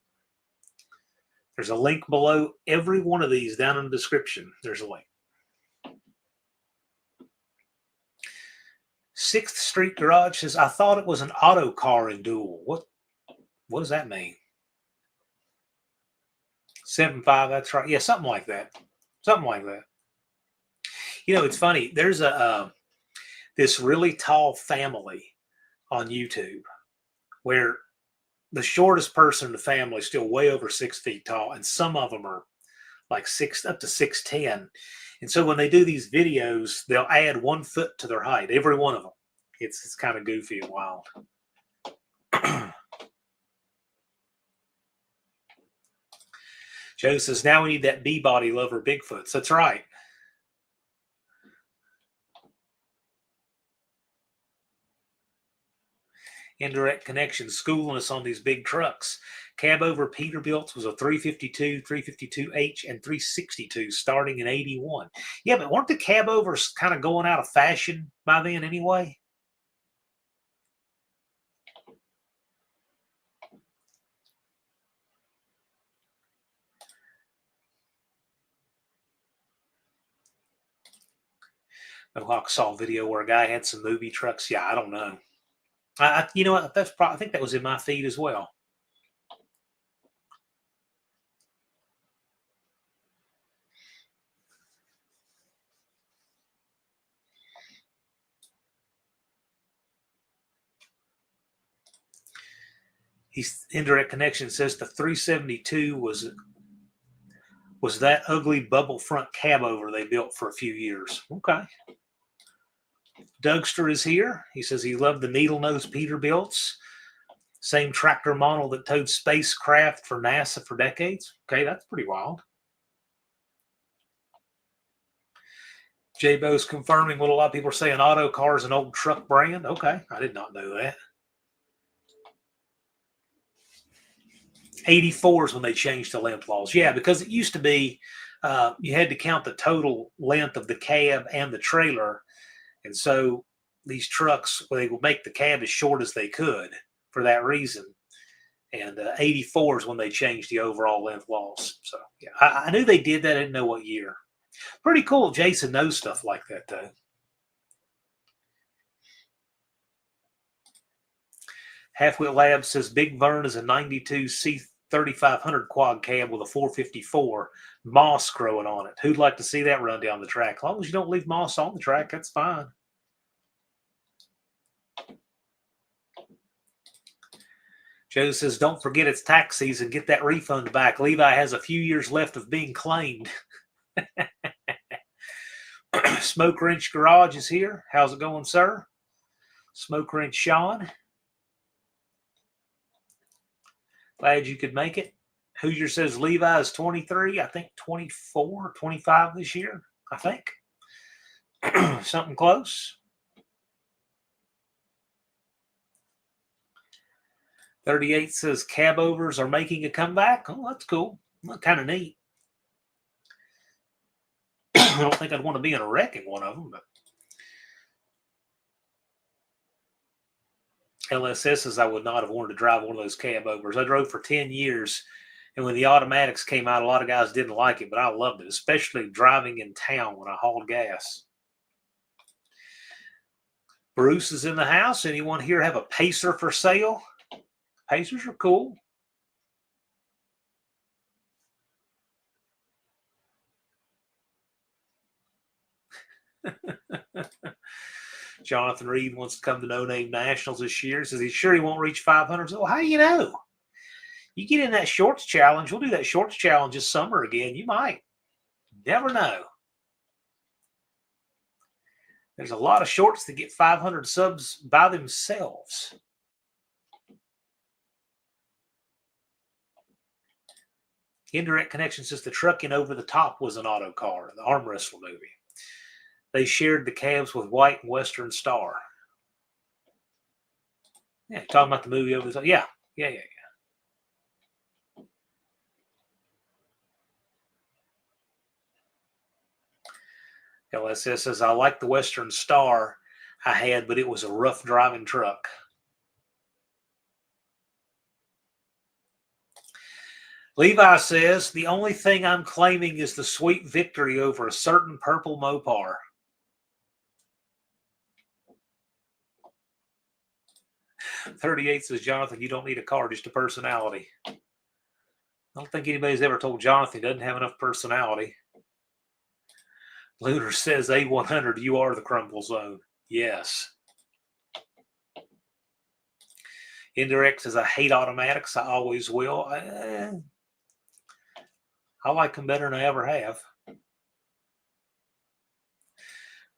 There's a link below every one of these down in the description. There's a link. 6th Street Garage says, I thought it was an auto car in duel. What does that mean? 7'5", that's right. Yeah, something like that. Something like that. You know, it's funny. There's this really tall family on YouTube where the shortest person in the family is still way over 6 feet tall, and some of them are like up to 6'10". And so when they do these videos, they'll add 1 foot to their height, every one of them. It's kind of goofy and wild. Joe says, now we need that B-body lover Bigfoots. That's right. Indirect connection, schooling us on these big trucks. Cab over Peterbilt's was a 352, 352H, and 362 starting in 81. Yeah, but weren't the cab overs kind of going out of fashion by then anyway? I saw a video where a guy had some movie trucks. Yeah, I don't know. You know what? I think that was in my feed as well. Indirect connection says the 372 was that ugly bubble front cab over they built for a few years. Okay. Dougster is here. He says he loved the needle nose Peterbilt's. Same tractor model that towed spacecraft for NASA for decades. Okay, that's pretty wild. J-Bo's confirming what a lot of people are saying, auto car is an old truck brand. Okay, I did not know that. 84 is when they changed the length laws. Yeah, because it used to be you had to count the total length of the cab and the trailer. And so these trucks, well, they would make the cab as short as they could for that reason. And 84 is when they changed the overall length laws. So, yeah, I knew they did that. I didn't know what year. Pretty cool. Jason knows stuff like that, though. Halfwit Lab says Big Vern is a 92 C3500 quad cab with a 454 moss growing on it. Who'd like to see that run down the track? As long as you don't leave moss on the track, that's fine. Joe says, don't forget it's tax season. Get that refund back. Levi has a few years left of being claimed. Smoke Wrench Garage is here. How's it going, sir? Smoke Wrench Sean. Glad you could make it. Hoosier says Levi is 23. I think 24, 25 this year. I think. Something close. 38 says cab overs are making a comeback. Oh, that's cool. Well, kind of neat. I don't think I'd want to be in a wreck in one of them, but LSS says I would not have wanted to drive one of those cab overs. I drove for 10 years, and when the automatics came out, a lot of guys didn't like it, but I loved it, especially driving in town when I hauled gas. Bruce is in the house. Anyone here have a Pacer for sale? Pacers are cool. Jonathan Reed wants to come to No Name Nationals this year. Says he's sure he won't reach 500. So, how do you know? You get in that shorts challenge. We'll do that shorts challenge this summer again. You might. Never know. There's a lot of shorts that get 500 subs by themselves. Indirect Connection says the truck in Over the Top was an auto car, the arm wrestler movie. They shared the cabs with White and Western Star. Yeah, talking about the movie Over the Top. Yeah. LSS says, I like the Western Star I had, but it was a rough driving truck. Levi says, the only thing I'm claiming is the sweet victory over a certain purple Mopar. .38 says, Jonathan, you don't need a car, just a personality. I don't think anybody's ever told Jonathan he doesn't have enough personality. Lunar says, A100, you are the crumble zone. Yes. Indirect says, I hate automatics. I always will. I like them better than I ever have.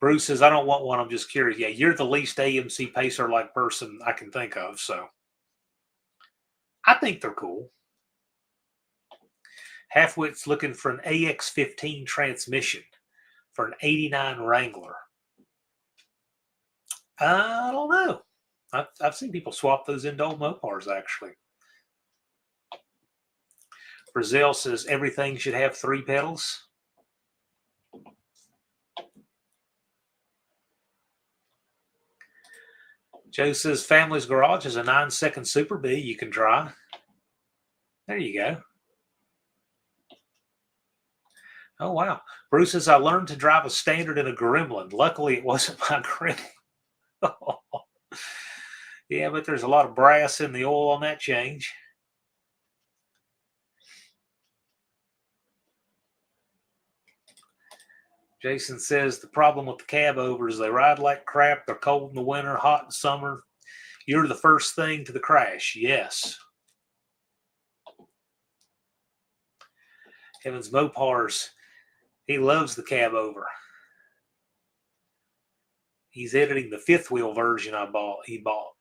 Bruce says, I don't want one. I'm just curious. Yeah, you're the least AMC Pacer-like person I can think of, so I think they're cool. Halfwit's looking for an AX15 transmission for an 89 Wrangler. I don't know. I've seen people swap those into old Mopars, actually. Brazil says everything should have 3 pedals. Joe says Family's Garage is a 9-second Super B you can try. There you go. Oh, wow. Bruce says, I learned to drive a standard in a Gremlin. Luckily, it wasn't my Gremlin. Yeah, but there's a lot of brass in the oil on that change. Jason says the problem with the cab overs, they ride like crap. They're cold in the winter, hot in summer. You're the first thing to the crash. Yes. Evans Mopars, he loves the cab over. He's editing the 5th wheel version he bought.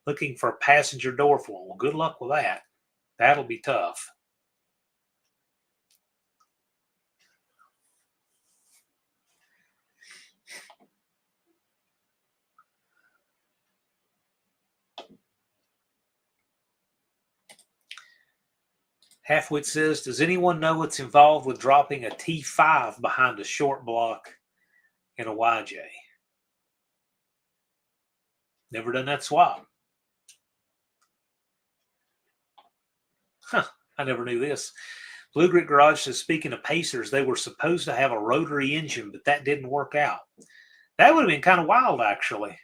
Looking for a passenger door for him. Well, good luck with that. That'll be tough. Halfwit says, does anyone know what's involved with dropping a T5 behind a short block in a YJ? Never done that swap. Huh, I never knew this. Blue Grit Garage says, speaking of Pacers, they were supposed to have a rotary engine, but that didn't work out. That would have been kind of wild, actually.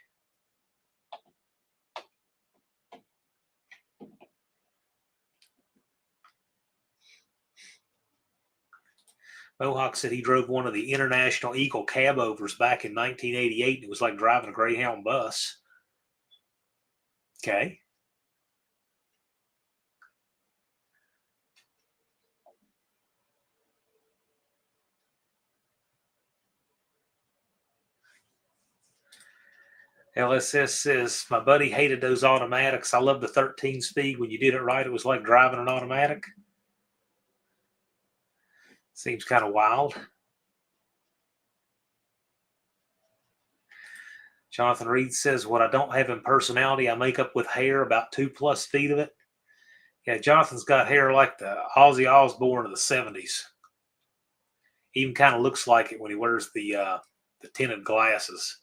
Mohawk said he drove one of the International Eagle cab overs back in 1988, and it was like driving a Greyhound bus. Okay. LSS says, my buddy hated those automatics. I love the 13 speed. When you did it right, it was like driving an automatic. Seems kind of wild. Jonathan Reed says, what I don't have in personality, I make up with hair, about 2+ feet of it. Yeah, Jonathan's got hair like the Ozzy Osbourne of the 70s. Even kind of looks like it when he wears the tinted glasses.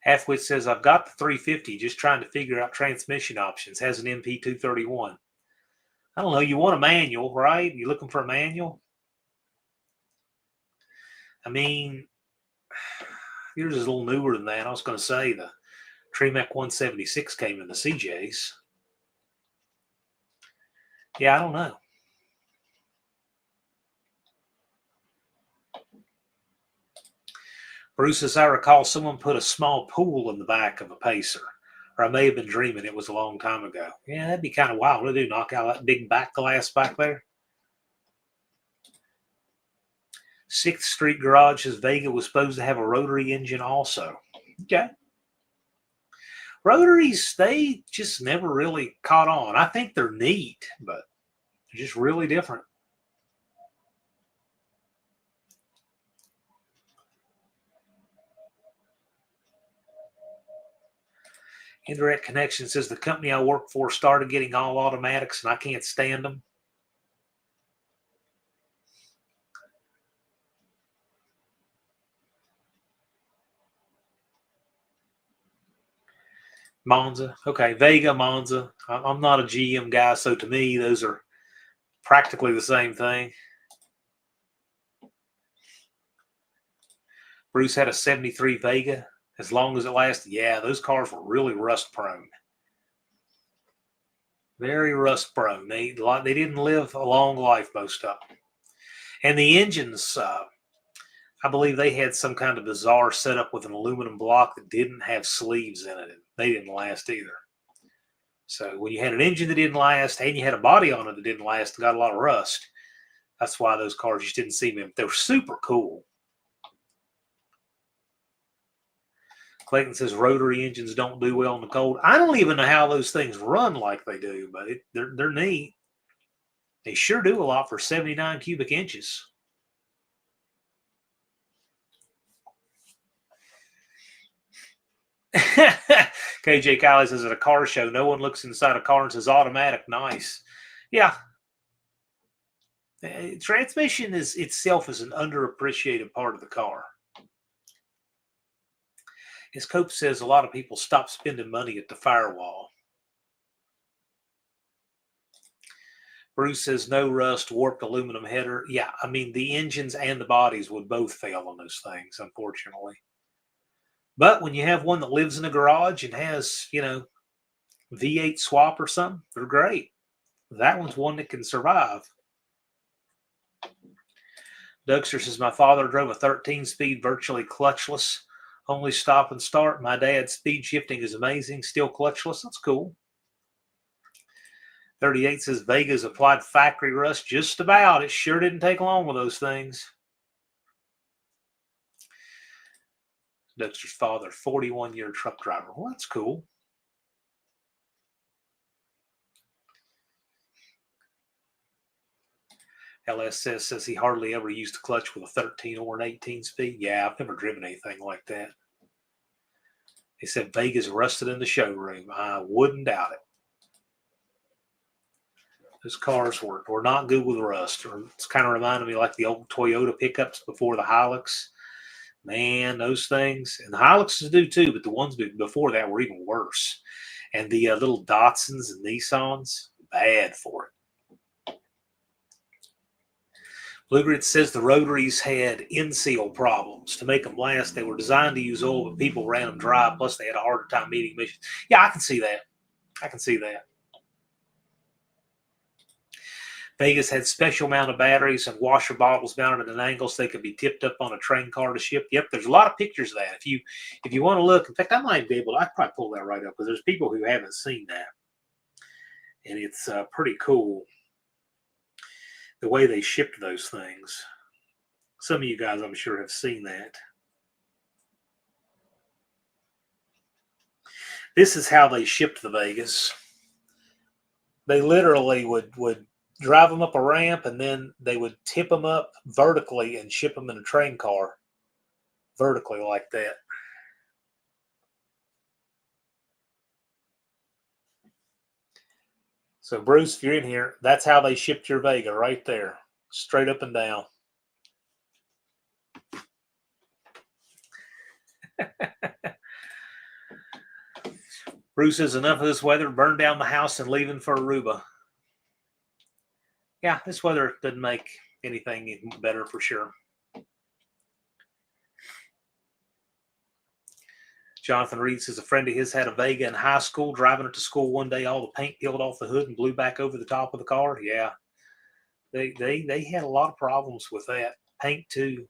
Halfwit says, I've got the 350, just trying to figure out transmission options. Has an MP231. I don't know. You want a manual, right? You looking for a manual? I mean, yours is a little newer than that. I was going to say the Tremec 176 came in the CJs. Yeah, I don't know. Bruce, as I recall, someone put a small pool in the back of a Pacer. Or I may have been dreaming. It was a long time ago. Yeah, that'd be kind of wild. What do they do? Knock out that big back glass back there? 6th Street Garage says Vega was supposed to have a rotary engine also. Okay. Rotaries, they just never really caught on. I think they're neat, but they're just really different. Indirect Connection says the company I work for started getting all automatics and I can't stand them. Monza. Okay, Vega, Monza. I'm not a GM guy, so to me, those are practically the same thing. Bruce had a 73 Vega. As long as it lasted, yeah, those cars were really rust prone. Very rust prone. They didn't live a long life, most of them. And the engines, I believe they had some kind of bizarre setup with an aluminum block that didn't have sleeves in it. They didn't last either. So when you had an engine that didn't last and you had a body on it that didn't last and got a lot of rust, that's why those cars just didn't see them. They were super cool. Clayton says rotary engines don't do well in the cold. I don't even know how those things run like they do, but they're neat. They sure do a lot for 79 cubic inches. KJ Kylie says at a car show, no one looks inside a car and says automatic, nice. Yeah. Transmission itself is an underappreciated part of the car. As Cope says, a lot of people stop spending money at the firewall. Bruce says no rust, warped aluminum header. Yeah, I mean, the engines and the bodies would both fail on those things, unfortunately. But when you have one that lives in a garage and has, V8 swap or something, they're great. That one's one that can survive. Dougster says, my father drove a 13-speed, virtually clutchless, only stop and start. My dad's speed shifting is amazing, still clutchless. That's cool. 38 says, Vega's applied factory rust just about. It sure didn't take long with those things. Dexter's father, 41-year truck driver. Well, that's cool. LS says he hardly ever used a clutch with a 13 or an 18 speed. Yeah, I've never driven anything like that. He said Vega's rusted in the showroom. I wouldn't doubt it. Those cars were not good with rust. It's kind of reminded me like the old Toyota pickups before the Hilux. Man, those things. And the Hiluxes do too, but the ones before that were even worse. And the little Datsuns and Nissans, bad for it. Blue Grit says the rotaries had in-seal problems. To make them last, they were designed to use oil, but people ran them dry. Plus, they had a harder time meeting emissions. Yeah, I can see that. Vegas had special mounted batteries and washer bottles mounted at an angle so they could be tipped up on a train car to ship. Yep, there's a lot of pictures of that. If you want to look, in fact, I might be able to. I could probably pull that right up because there's people who haven't seen that, and it's pretty cool the way they shipped those things. Some of you guys, I'm sure, have seen that. This is how they shipped the Vegas. They literally would drive them up a ramp, and then they would tip them up vertically and ship them in a train car vertically like that. So, Bruce, if you're in here, that's how they shipped your Vega right there, straight up and down. Bruce says, enough of this weather, burn down the house and leaving for Aruba. Yeah, this weather doesn't make anything better for sure. Jonathan Reed says a friend of his had a Vega in high school, driving it to school one day, all the paint peeled off the hood and blew back over the top of the car. Yeah, they had a lot of problems with that. Paint too.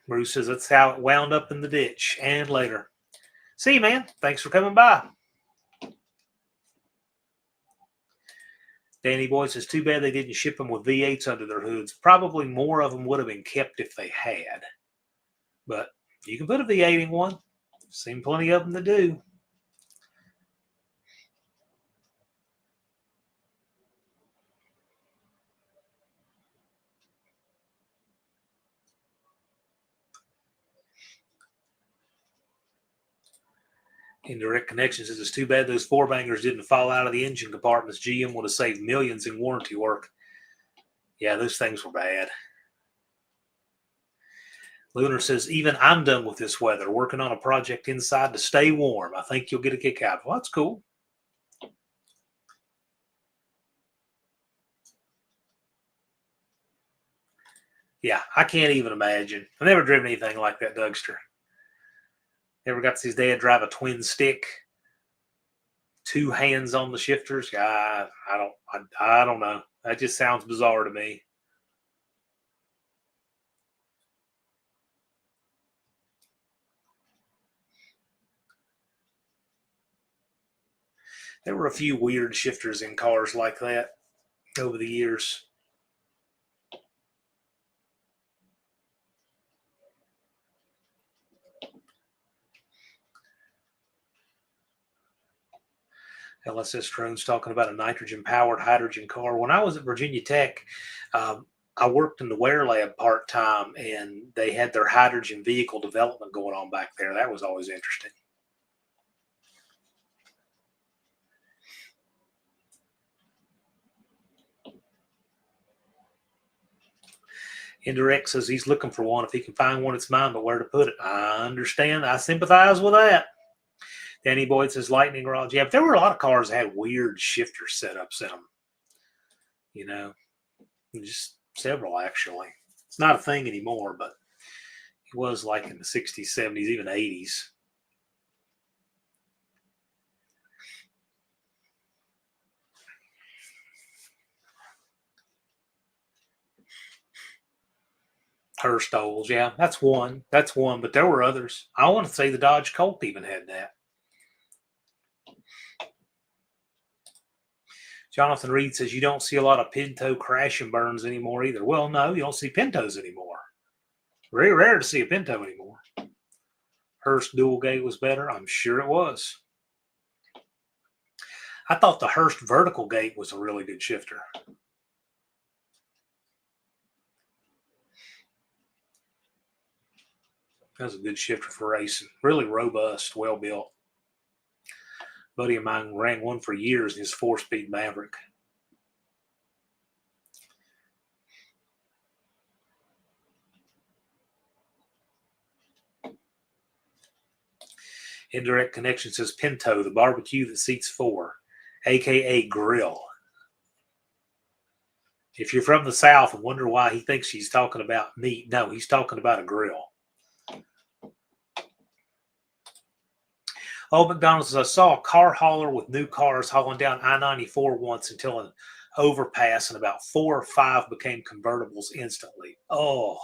Bruce says that's how it wound up in the ditch. And later. See you, man. Thanks for coming by. Danny Boy says, too bad they didn't ship them with V8s under their hoods. Probably more of them would have been kept if they had. But you can put a V8 in one. Seen plenty of them that do. Indirect Connection says, it's too bad those four bangers didn't fall out of the engine compartments. GM would have saved millions in warranty work. Yeah, those things were bad. Lunar says, even I'm done with this weather, working on a project inside to stay warm. I think you'll get a kick out of it. Well, that's cool. Yeah, I can't even imagine. I've never driven anything like that Dougster. Ever got to see his dad drive a twin stick? Two hands on the shifters? I don't know. That just sounds bizarre to me. There were a few weird shifters in cars like that over the years. LSS Drone's talking about a nitrogen-powered hydrogen car. When I was at Virginia Tech, I worked in the wear lab part-time, and they had their hydrogen vehicle development going on back there. That was always interesting. Indirect says he's looking for one. If he can find one, it's mine, but where to put it? I understand. I sympathize with that. Danny Boyd says lightning rods. Yeah, but there were a lot of cars that had weird shifter setups in them. You know, just several actually. It's not a thing anymore, but it was like in the 60s, 70s, even 80s. Hurstoles, yeah, that's one. That's one, but there were others. I want to say the Dodge Colt even had that. Jonathan Reed says you don't see a lot of Pinto crash and burns anymore either. Well, no, you don't see Pintos anymore. Very rare to see a Pinto anymore. Hurst dual gate was better. I'm sure it was. I thought the Hurst vertical gate was a really good shifter. That was a good shifter for racing. Really robust, well built. A buddy of mine ran one for years in his 4-speed Maverick. Indirect Connection says Pinto, the barbecue that seats 4, a.k.a. grill. If you're from the South and wonder why he thinks he's talking about meat, no, he's talking about a grill. Old McDonald says, I saw a car hauler with new cars hauling down I-94 once until an overpass, and about 4 or 5 became convertibles instantly. Oh,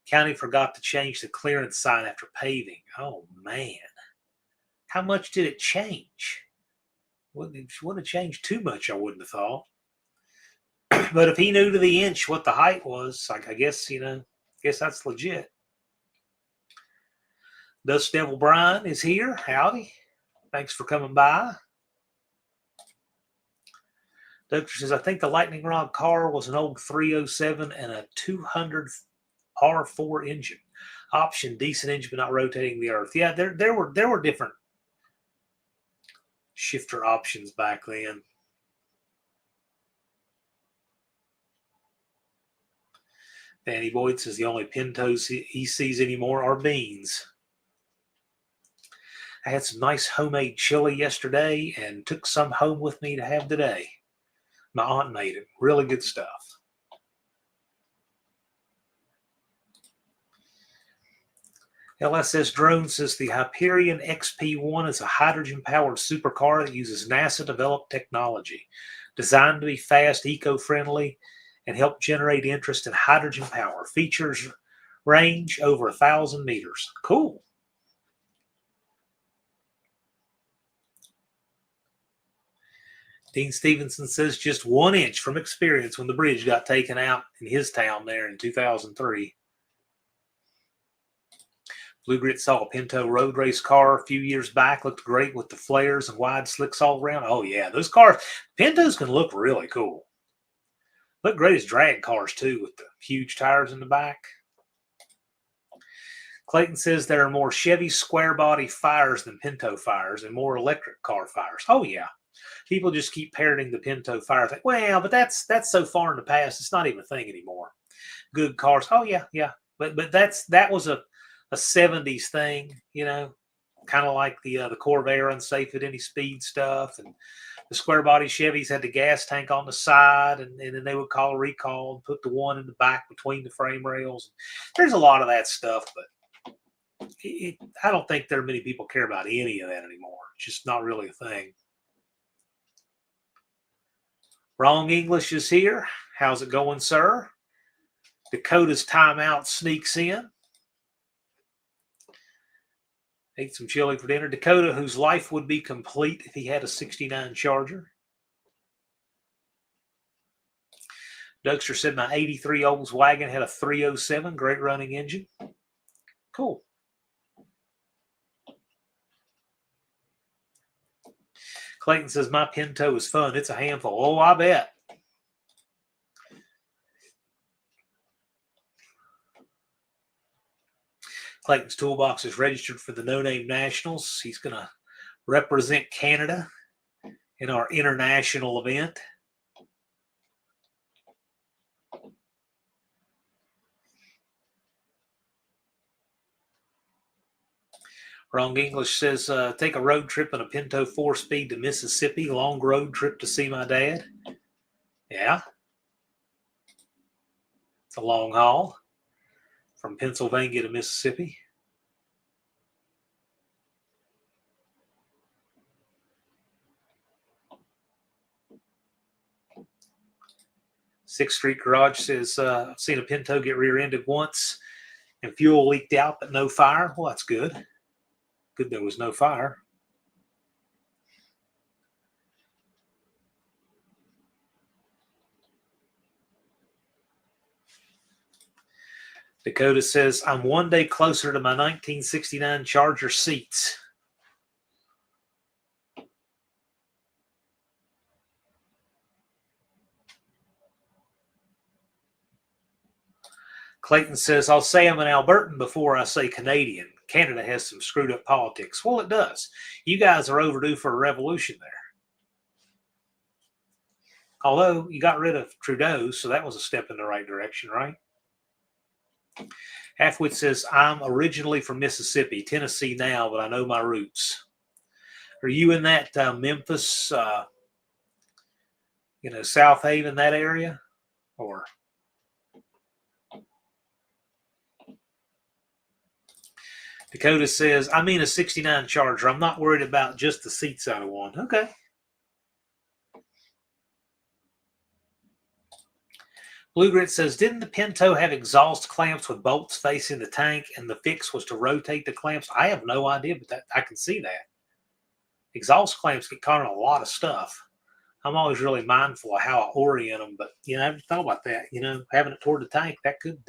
county forgot to change the clearance sign after paving. Oh, man. How much did it change? Wouldn't have changed too much, I wouldn't have thought. But if he knew to the inch what the height was, like I guess, guess that's legit. Dust Devil Brian is here. Howdy. Thanks for coming by. Doctor says, I think the lightning rod car was an old 307 and a 200 R4 engine. Option, decent engine, but not rotating the earth. Yeah, there were different shifter options back then. Danny Boyd says the only Pintos he sees anymore are beans. I had some nice homemade chili yesterday and took some home with me to have today. My aunt made it. Really good stuff. LSS Drone says the Hyperion XP1 is a hydrogen-powered supercar that uses NASA-developed technology, designed to be fast, eco-friendly, and help generate interest in hydrogen power. Features Range over 1,000 meters. Cool. Dean Stevenson says just 1 inch from experience when the bridge got taken out in his town there in 2003. Blue Grit saw a Pinto road race car a few years back. Looked great with the flares and wide slicks all around. Oh, yeah. Those cars, Pintos can look really cool. Look great as drag cars, too, with the huge tires in the back. Clayton says there are more Chevy square body fires than Pinto fires and more electric car fires. Oh, yeah. People just keep parroting the Pinto fire thing. Well, but that's so far in the past, it's not even a thing anymore. Good cars. Oh, yeah, yeah. But that was a 70s thing, you know, kind of like the Corvair unsafe at any speed stuff. And the square body Chevys had the gas tank on the side, and then they would call a recall and put the one in the back between the frame rails. There's a lot of that stuff, but I don't think there are many people care about any of that anymore. It's just not really a thing. Wrong English is here. How's it going, sir? Dakota's timeout sneaks in. Ate some chili for dinner. Dakota, whose life would be complete if he had a 69 Charger. Dougster said my 83 Volkswagen had a 307. Great running engine. Cool. Clayton says my Pinto is fun. It's a handful. Oh, I bet. Clayton's toolbox is registered for the No Name Nationals. He's going to represent Canada in our international event. Wrong English says, take a road trip in a Pinto 4-speed to Mississippi. Long road trip to see my dad. Yeah. It's a long haul from Pennsylvania to Mississippi. Sixth Street Garage says, I've seen a Pinto get rear-ended once and fuel leaked out, but no fire. Well, that's good. Good there was no fire. Dakota says, I'm one day closer to my 1969 Charger seats. Clayton says, I'll say I'm an Albertan before I say Canadian. Canada has some screwed up politics. Well, it does. You guys are overdue for a revolution there. Although you got rid of Trudeau, so that was a step in the right direction, right? Halfwit says, I'm originally from Mississippi, Tennessee now, but I know my roots. Are you in that Memphis, South Haven, that area? Or Dakota says, I mean a 69 Charger. I'm not worried about just the seats out of one. Okay. Blue Grit says, didn't the Pinto have exhaust clamps with bolts facing the tank and the fix was to rotate the clamps? I have no idea, but I can see that. Exhaust clamps get caught in a lot of stuff. I'm always really mindful of how I orient them, but, I haven't thought about that. Having it toward the tank, that could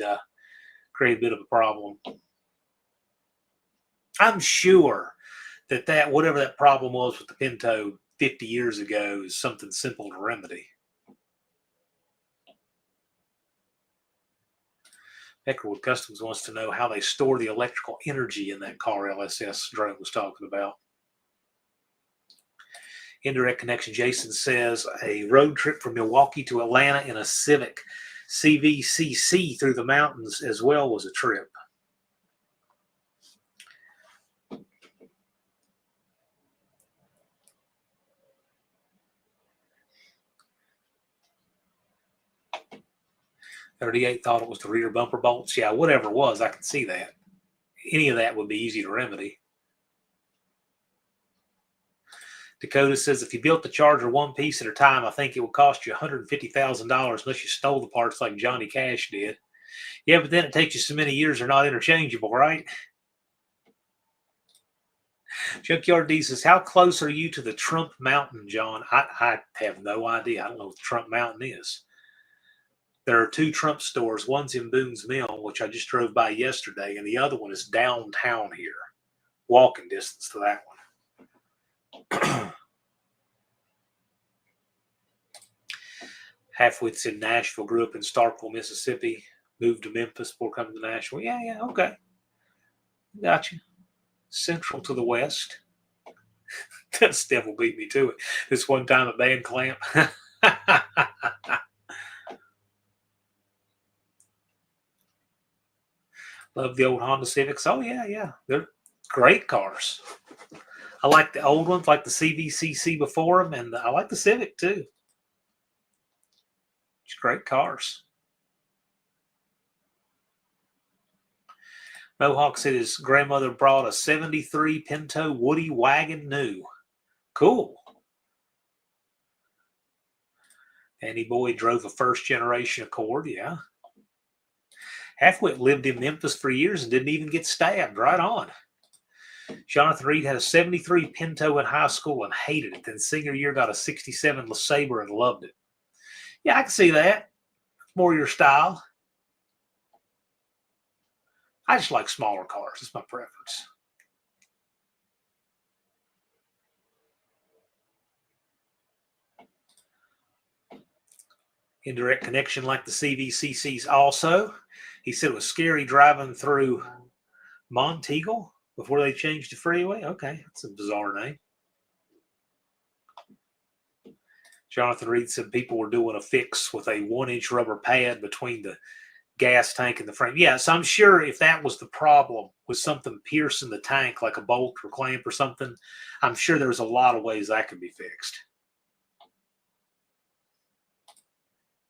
create a bit of a problem. I'm sure that whatever that problem was with the Pinto 50 years ago is something simple to remedy. Peckerwood Customs wants to know how they store the electrical energy in that car LSS drone was talking about. Indirect Connection Jason says a road trip from Milwaukee to Atlanta in a Civic CVCC through the mountains as well was a trip. .38 thought it was the rear bumper bolts. Yeah, whatever it was, I can see that. Any of that would be easy to remedy. Dakota says, if you built the Charger one piece at a time, I think it would cost you $150,000 unless you stole the parts like Johnny Cash did. Yeah, but then it takes you so many years, they're not interchangeable, right? Junkyard D says, how close are you to the Trump Mountain, John? I have no idea. I don't know what the Trump Mountain is. There are two Trump stores. One's in Boone's Mill, which I just drove by yesterday, and the other one is downtown here. Walking distance to that one. Halfwit's in Nashville, grew up in Starkville, Mississippi, moved to Memphis before coming to Nashville. Yeah, okay. Gotcha. Central to the west. That devil beat me to it. This one time at band clamp. Love the old Honda Civics. Oh, yeah. They're great cars. I like the old ones, like the CVCC before them, and I like the Civic, too. It's great cars. Mohawk said his grandmother brought a 73 Pinto Woody wagon new. Cool. Andy Boyd drove a first-generation Accord, yeah. Halfwit lived in Memphis for years and didn't even get stabbed. Right on. Jonathan Reed had a 73 Pinto in high school and hated it. Then senior year got a 67 LeSabre and loved it. Yeah, I can see that. More your style. I just like smaller cars. It's my preference. Indirect connection like the CVCCs also. He said it was scary driving through Monteagle before they changed the freeway. Okay, that's a bizarre name. Jonathan Reed said people were doing a fix with a 1-inch rubber pad between the gas tank and the frame. Yeah, so I'm sure if that was the problem with something piercing the tank, like a bolt or clamp or something, I'm sure there's a lot of ways that could be fixed.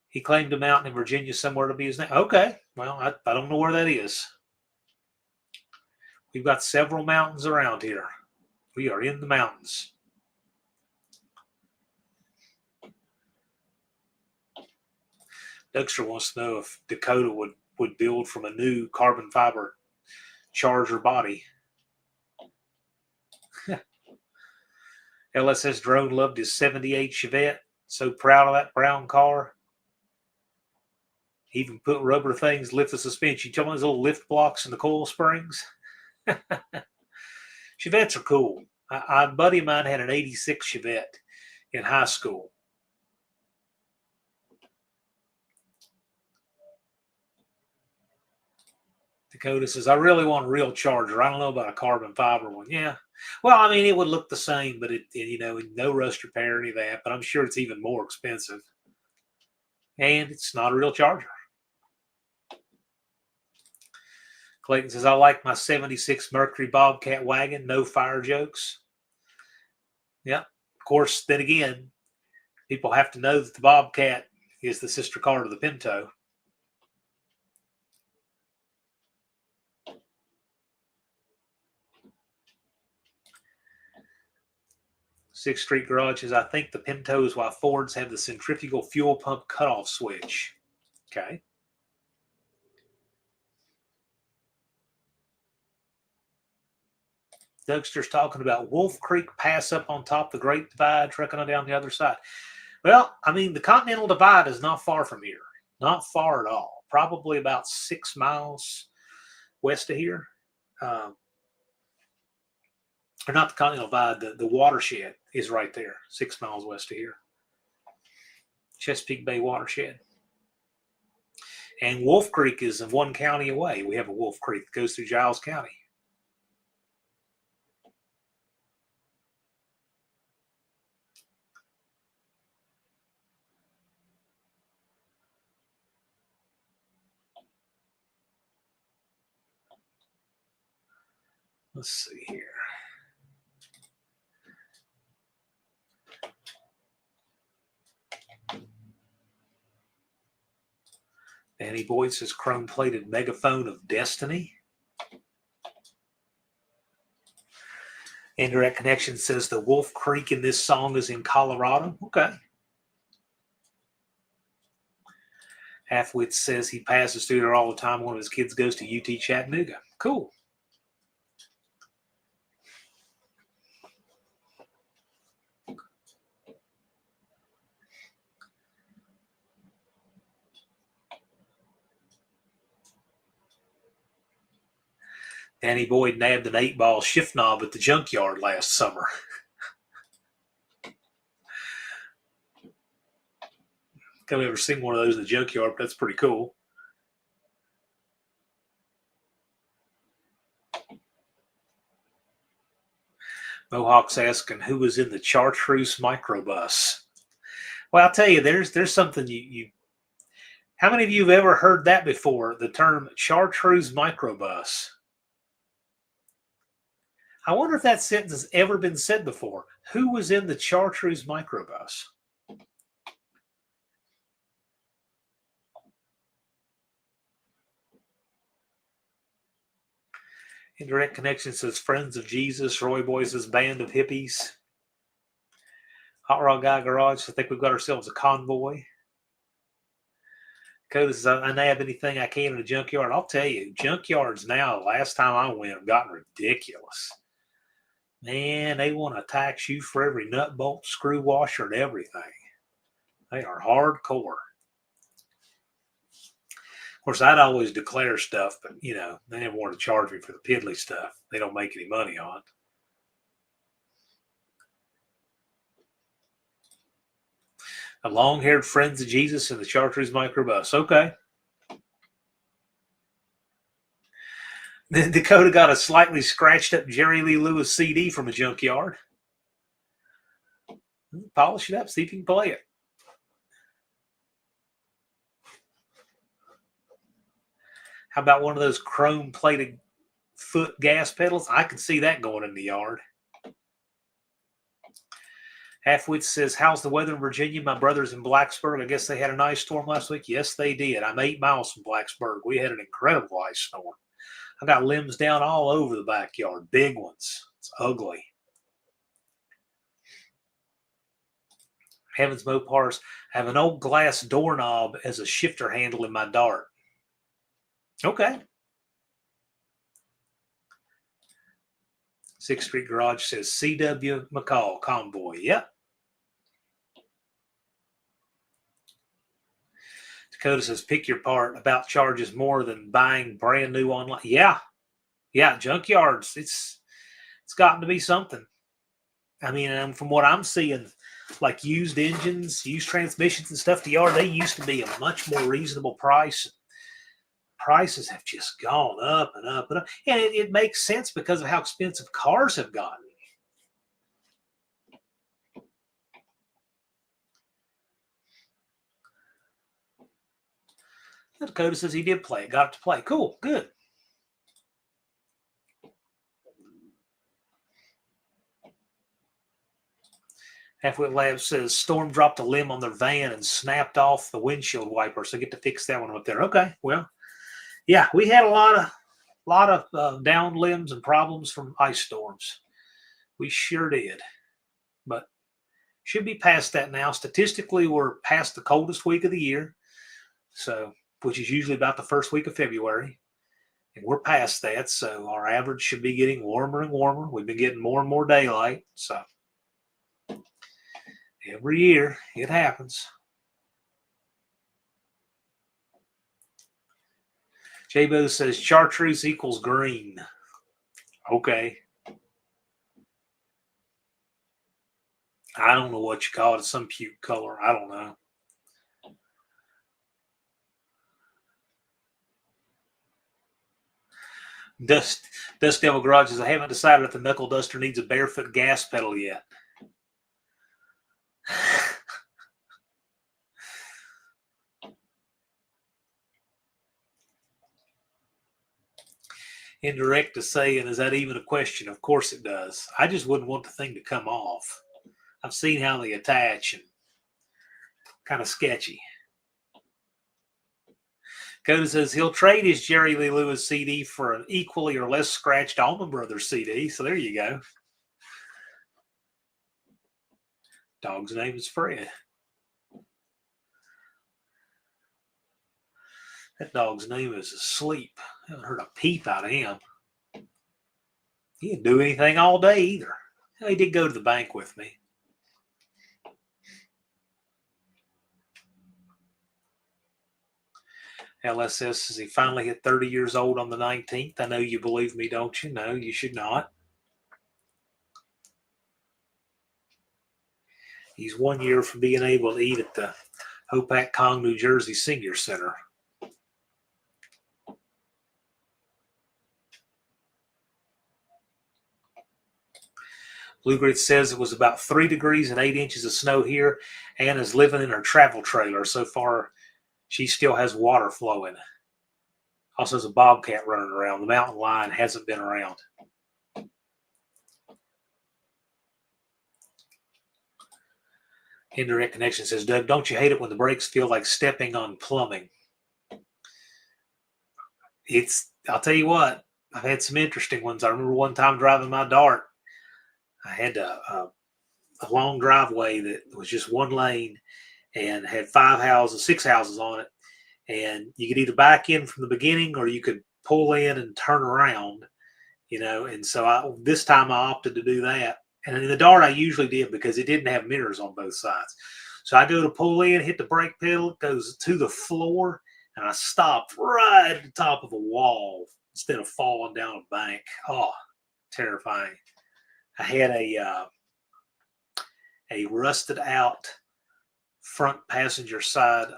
He claimed a mountain in Virginia somewhere to be his name. Okay, well, I don't know where that is. We've got several mountains around here. We are in the mountains. Dexter wants to know if Dakota would build from a new carbon fiber Charger body. LSS Drone loved his 78 Chevette. So proud of that brown car. He even put rubber things, lift the suspension. You tell me those little lift blocks in the coil springs? Chevettes are cool. A buddy of mine had an 86 Chevette in high school. Dakota says, I really want a real Charger. I don't know about a carbon fiber one. Yeah. Well, I mean, it would look the same, but no rust repair or any of that. But I'm sure it's even more expensive. And it's not a real Charger. Clayton says, I like my 76 Mercury Bobcat wagon. No fire jokes. Yeah. Of course, then again, people have to know that the Bobcat is the sister car to the Pinto. 6th Street Garage says, I think the Pinto is why Fords have the centrifugal fuel pump cutoff switch. Okay. Dougster's talking about Wolf Creek Pass up on top of the Great Divide, trekking on down the other side. Well, I mean, the Continental Divide is not far from here. Not far at all. Probably about 6 miles west of here. Or not the Continental Divide, the watershed is right there, 6 miles west of here. Chesapeake Bay watershed. And Wolf Creek is 1 county away. We have a Wolf Creek that goes through Giles County. Let's see here. Danny Boyd says chrome-plated megaphone of destiny. Indirect Connection says the Wolf Creek in this song is in Colorado. Okay. Halfwit says he passes through there all the time. One of his kids goes to UT Chattanooga. Cool. Danny Boyd nabbed an 8-ball shift knob at the junkyard last summer. I've never seen one of those in the junkyard, but that's pretty cool. Mohawk's asking who was in the Chartreuse microbus. Well, I'll tell you, there's something you. How many of you have ever heard that before? The term Chartreuse microbus. I wonder if that sentence has ever been said before. Who was in the Chartreuse microbus? Indirect Connection says Friends of Jesus. Roy Boy says Band of Hippies. Hot Rod Guy Garage, I think we've got ourselves a convoy. Dakota says, I nab anything I can in a junkyard. I'll tell you, junkyards now, last time I went, have gotten ridiculous. Man, they want to tax you for every nut, bolt, screw washer, and everything. They are hardcore. Of course, I'd always declare stuff, but, they never want to charge me for the piddly stuff. They don't make any money on it. A long-haired Friends of Jesus in the Chartreuse microbus. Okay. Then Dakota got a slightly scratched up Jerry Lee Lewis CD from a junkyard. Polish it up, see if you can play it. How about one of those chrome-plated foot gas pedals? I can see that going in the yard. Halfwit says, how's the weather in Virginia? My brother's in Blacksburg. I guess they had an ice storm last week. Yes, they did. I'm 8 miles from Blacksburg. We had an incredible ice storm. I got limbs down all over the backyard, big ones. It's ugly. Heavens Mopars, I have an old glass doorknob as a shifter handle in my Dart. Okay. 6th Street Garage says C.W. McCall Convoy. Yep. Dakota says pick your part. About charges more than buying brand new online. Yeah. Junkyards. It's gotten to be something. I mean, from what I'm seeing, like used engines, used transmissions and stuff, the yard, they used to be a much more reasonable price. Prices have just gone up and up and up. And it makes sense because of how expensive cars have gotten. Dakota says he did play it, got it to play. Cool, good. Halfwit Labs says Storm dropped a limb on their van and snapped off the windshield wiper, so get to fix that one up there. Okay, well, yeah, we had a lot of down limbs and problems from ice storms. We sure did, but should be past that now. Statistically, we're past the coldest week of the year, so which is usually about the first week of February, and we're past that. So our average should be getting warmer and warmer. We've been getting more and more daylight, so every year it happens. J-Bo says chartreuse equals green. Okay. I don't know what you call it. It's some puke color. I don't know. Dust Devil Garage says, I haven't decided if the knuckle duster needs a barefoot gas pedal yet. Indirect is saying, is that even a question? Of course it does. I just wouldn't want the thing to come off. I've seen how they attach and kind of sketchy. Coda says he'll trade his Jerry Lee Lewis CD for an equally or less scratched Allman Brothers CD. So there you go. Dog's name is Fred. That dog's name is Asleep. I haven't heard a peep out of him. He didn't do anything all day either. He did go to the bank with me. LSS says he finally hit 30 years old on the 19th. I know you believe me, don't you? No, you should not. He's 1 year from being able to eat at the Hopac Kong, New Jersey Senior Center. Blue Grit says it was about 3 degrees and 8 inches of snow here. Anna's living in her travel trailer. So far, she still has water flowing. Also, there's a bobcat running around. The mountain lion hasn't been around. Indirect Connection says, Doug, don't you hate it when the brakes feel like stepping on plumbing? I'll tell you what, I've had some interesting ones. I remember one time driving my Dart. I had a long driveway that was just one lane and had 6 houses on it. And you could either back in from the beginning or you could pull in and turn around, And so this time I opted to do that. And in the Dart, I usually did because it didn't have mirrors on both sides. So I go to pull in, hit the brake pedal, it goes to the floor, and I stopped right at the top of a wall instead of falling down a bank. Oh, terrifying. I had a rusted out front passenger side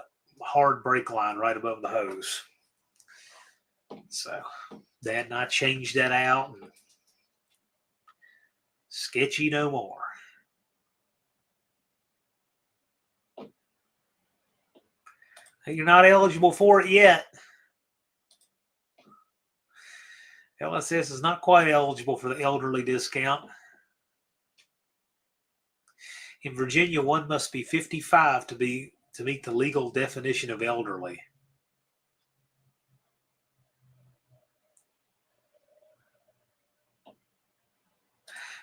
hard brake line right above the hose. So Dad and I changed that out, and sketchy no more. You're not eligible for it yet. LSS is not quite eligible for the elderly discount. In Virginia, one must be 55 to meet the legal definition of elderly.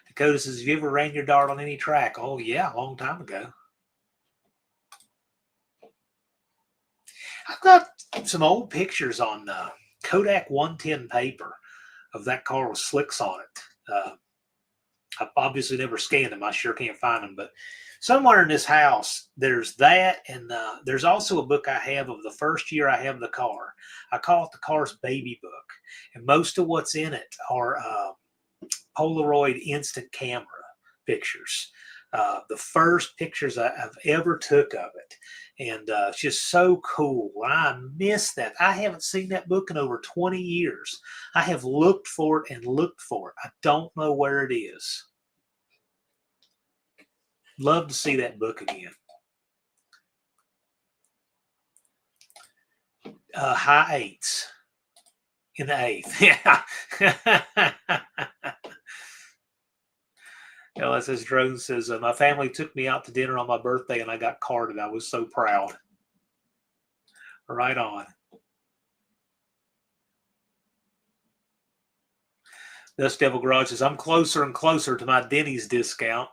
Dakota says, have you ever ran your Dart on any track? Oh, yeah, a long time ago. I've got some old pictures on Kodak 110 paper of that car with slicks on it. I've obviously never scanned them. I sure can't find them. But somewhere in this house, there's that. And there's also a book I have of the first year I have the car. I call it the car's baby book. And most of what's in it are Polaroid instant camera pictures. The first pictures I've ever took of it. And it's just so cool. I miss that. I haven't seen that book in over 20 years. I have looked for it and looked for it. I don't know where it is. Love to see that book again. High eights in the eighth. Yeah. LSS Drone says, my family took me out to dinner on my birthday and I got carded. I was so proud. Right on. Dust Devil Garage says, I'm closer and closer to my Denny's discount.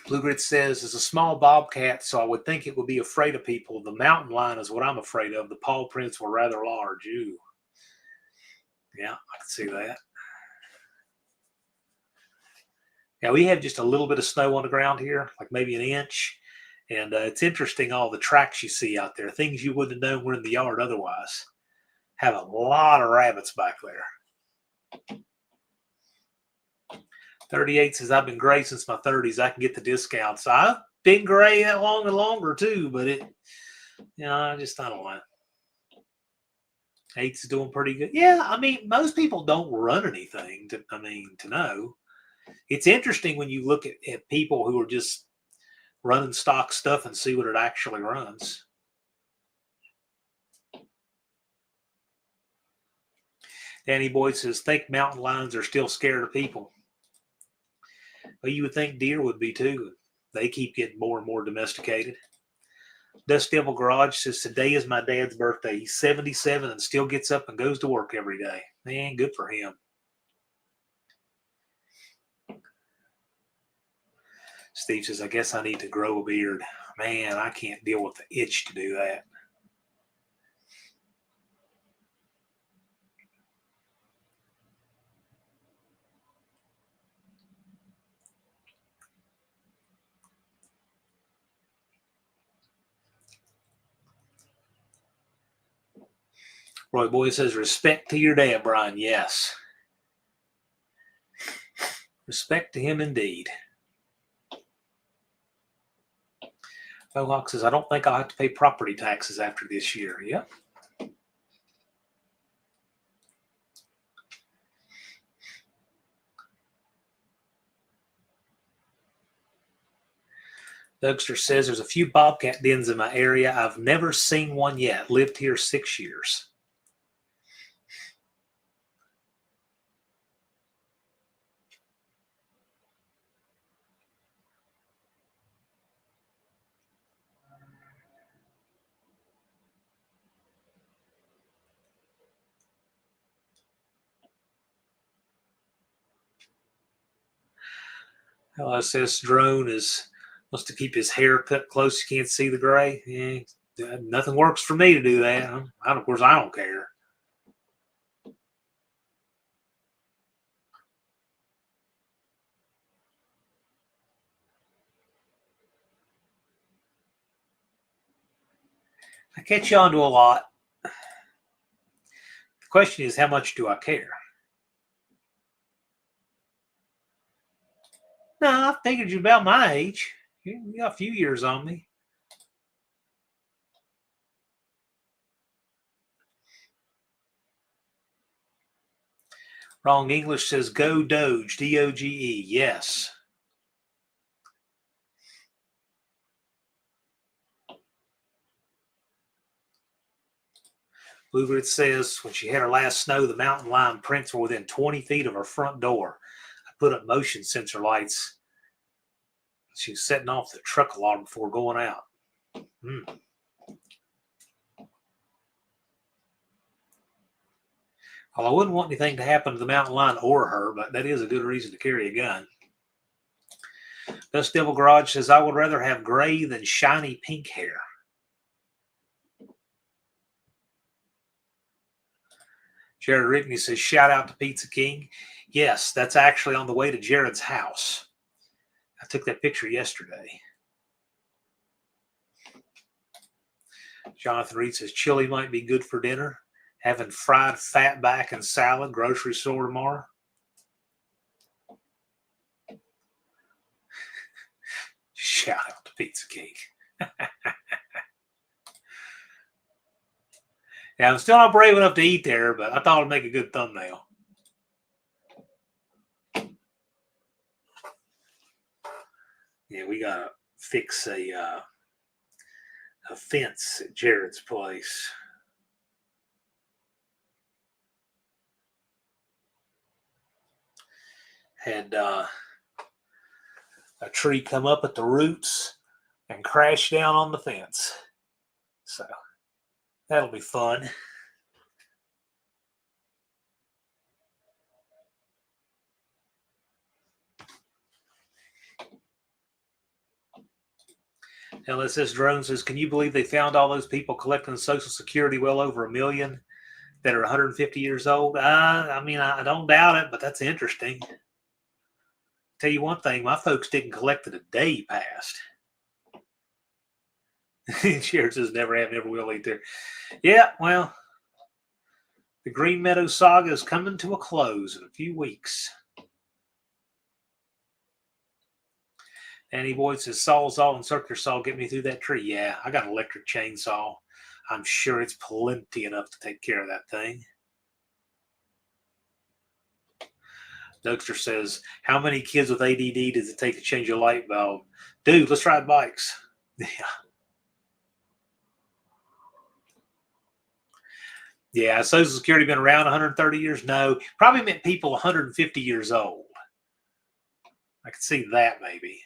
Blue Grit says, it's a small bobcat, so I would think it would be afraid of people. The mountain lion is what I'm afraid of. The paw prints were rather large. Ooh. Yeah, I can see that. Now, we have just a little bit of snow on the ground here, like maybe an inch. And it's interesting, all the tracks you see out there, things you wouldn't have known were in the yard otherwise. Have a lot of rabbits back there. 38 says, I've been gray since my 30s. I can get the discounts. I've been gray that long and longer too, but I don't want it. 8's doing pretty good. Yeah, I mean, most people don't run anything to know. It's interesting when you look at people who are just running stock stuff and see what it actually runs. Danny Boyd says, think mountain lions are still scared of people. Well, you would think deer would be too. They keep getting more and more domesticated. Dust Devil Garage says, today is my dad's birthday. He's 77 and still gets up and goes to work every day. Man, good for him. Steve says, I guess I need to grow a beard. Man, I can't deal with the itch to do that. Roy Boy says, respect to your dad, Brian. Yes. Respect to him indeed. Mohawk says, I don't think I'll have to pay property taxes after this year. Yep. Dougster says, there's a few bobcat dens in my area. I've never seen one yet. Lived here 6 years. Says Drone wants to keep his hair cut close. You can't see the gray. Yeah, nothing works for me to do that. Of course, I don't care. I catch on to a lot. The question is, how much do I care? No, I figured you're about my age. You got a few years on me. Wrong English says, go Doge, D-O-G-E. Yes. Bluebird says, when she had her last snow, the mountain lion prints were within 20 feet of her front door. I put up motion sensor lights. She was setting off the truck alarm before going out. Well, I wouldn't want anything to happen to the mountain lion or her, but that is a good reason to carry a gun. Dust Devil Garage says, I would rather have gray than shiny pink hair. Jared Rickney says, shout out to Pizza King. Yes, that's actually on the way to Jared's house. I took that picture yesterday. Jonathan Reed says, chili might be good for dinner. Having fried fatback and salad, grocery store tomorrow. Shout out to Pizza King. Yeah, I'm still not brave enough to eat there, but I thought it'd make a good thumbnail. Yeah, we gotta fix a fence at Jared's place. Had a tree come up at the roots and crash down on the fence. So that'll be fun. LSS Drone says, can you believe they found all those people collecting Social Security well over 1 million that are 150 years old? I mean, I don't doubt it, but that's interesting. Tell you one thing, my folks didn't collect it a day past. Sharon says, never have, never will eat there. Yeah, well, the Green Meadow saga is coming to a close in a few weeks. Danny Boyd says, Sawzall and circular saw get me through that tree. Yeah, I got an electric chainsaw. I'm sure it's plenty enough to take care of that thing. Dougster says, how many kids with ADD does it take to change a light bulb? Dude, let's ride bikes. Yeah. Yeah, Social Security been around 130 years? No, probably meant people 150 years old. I could see that maybe.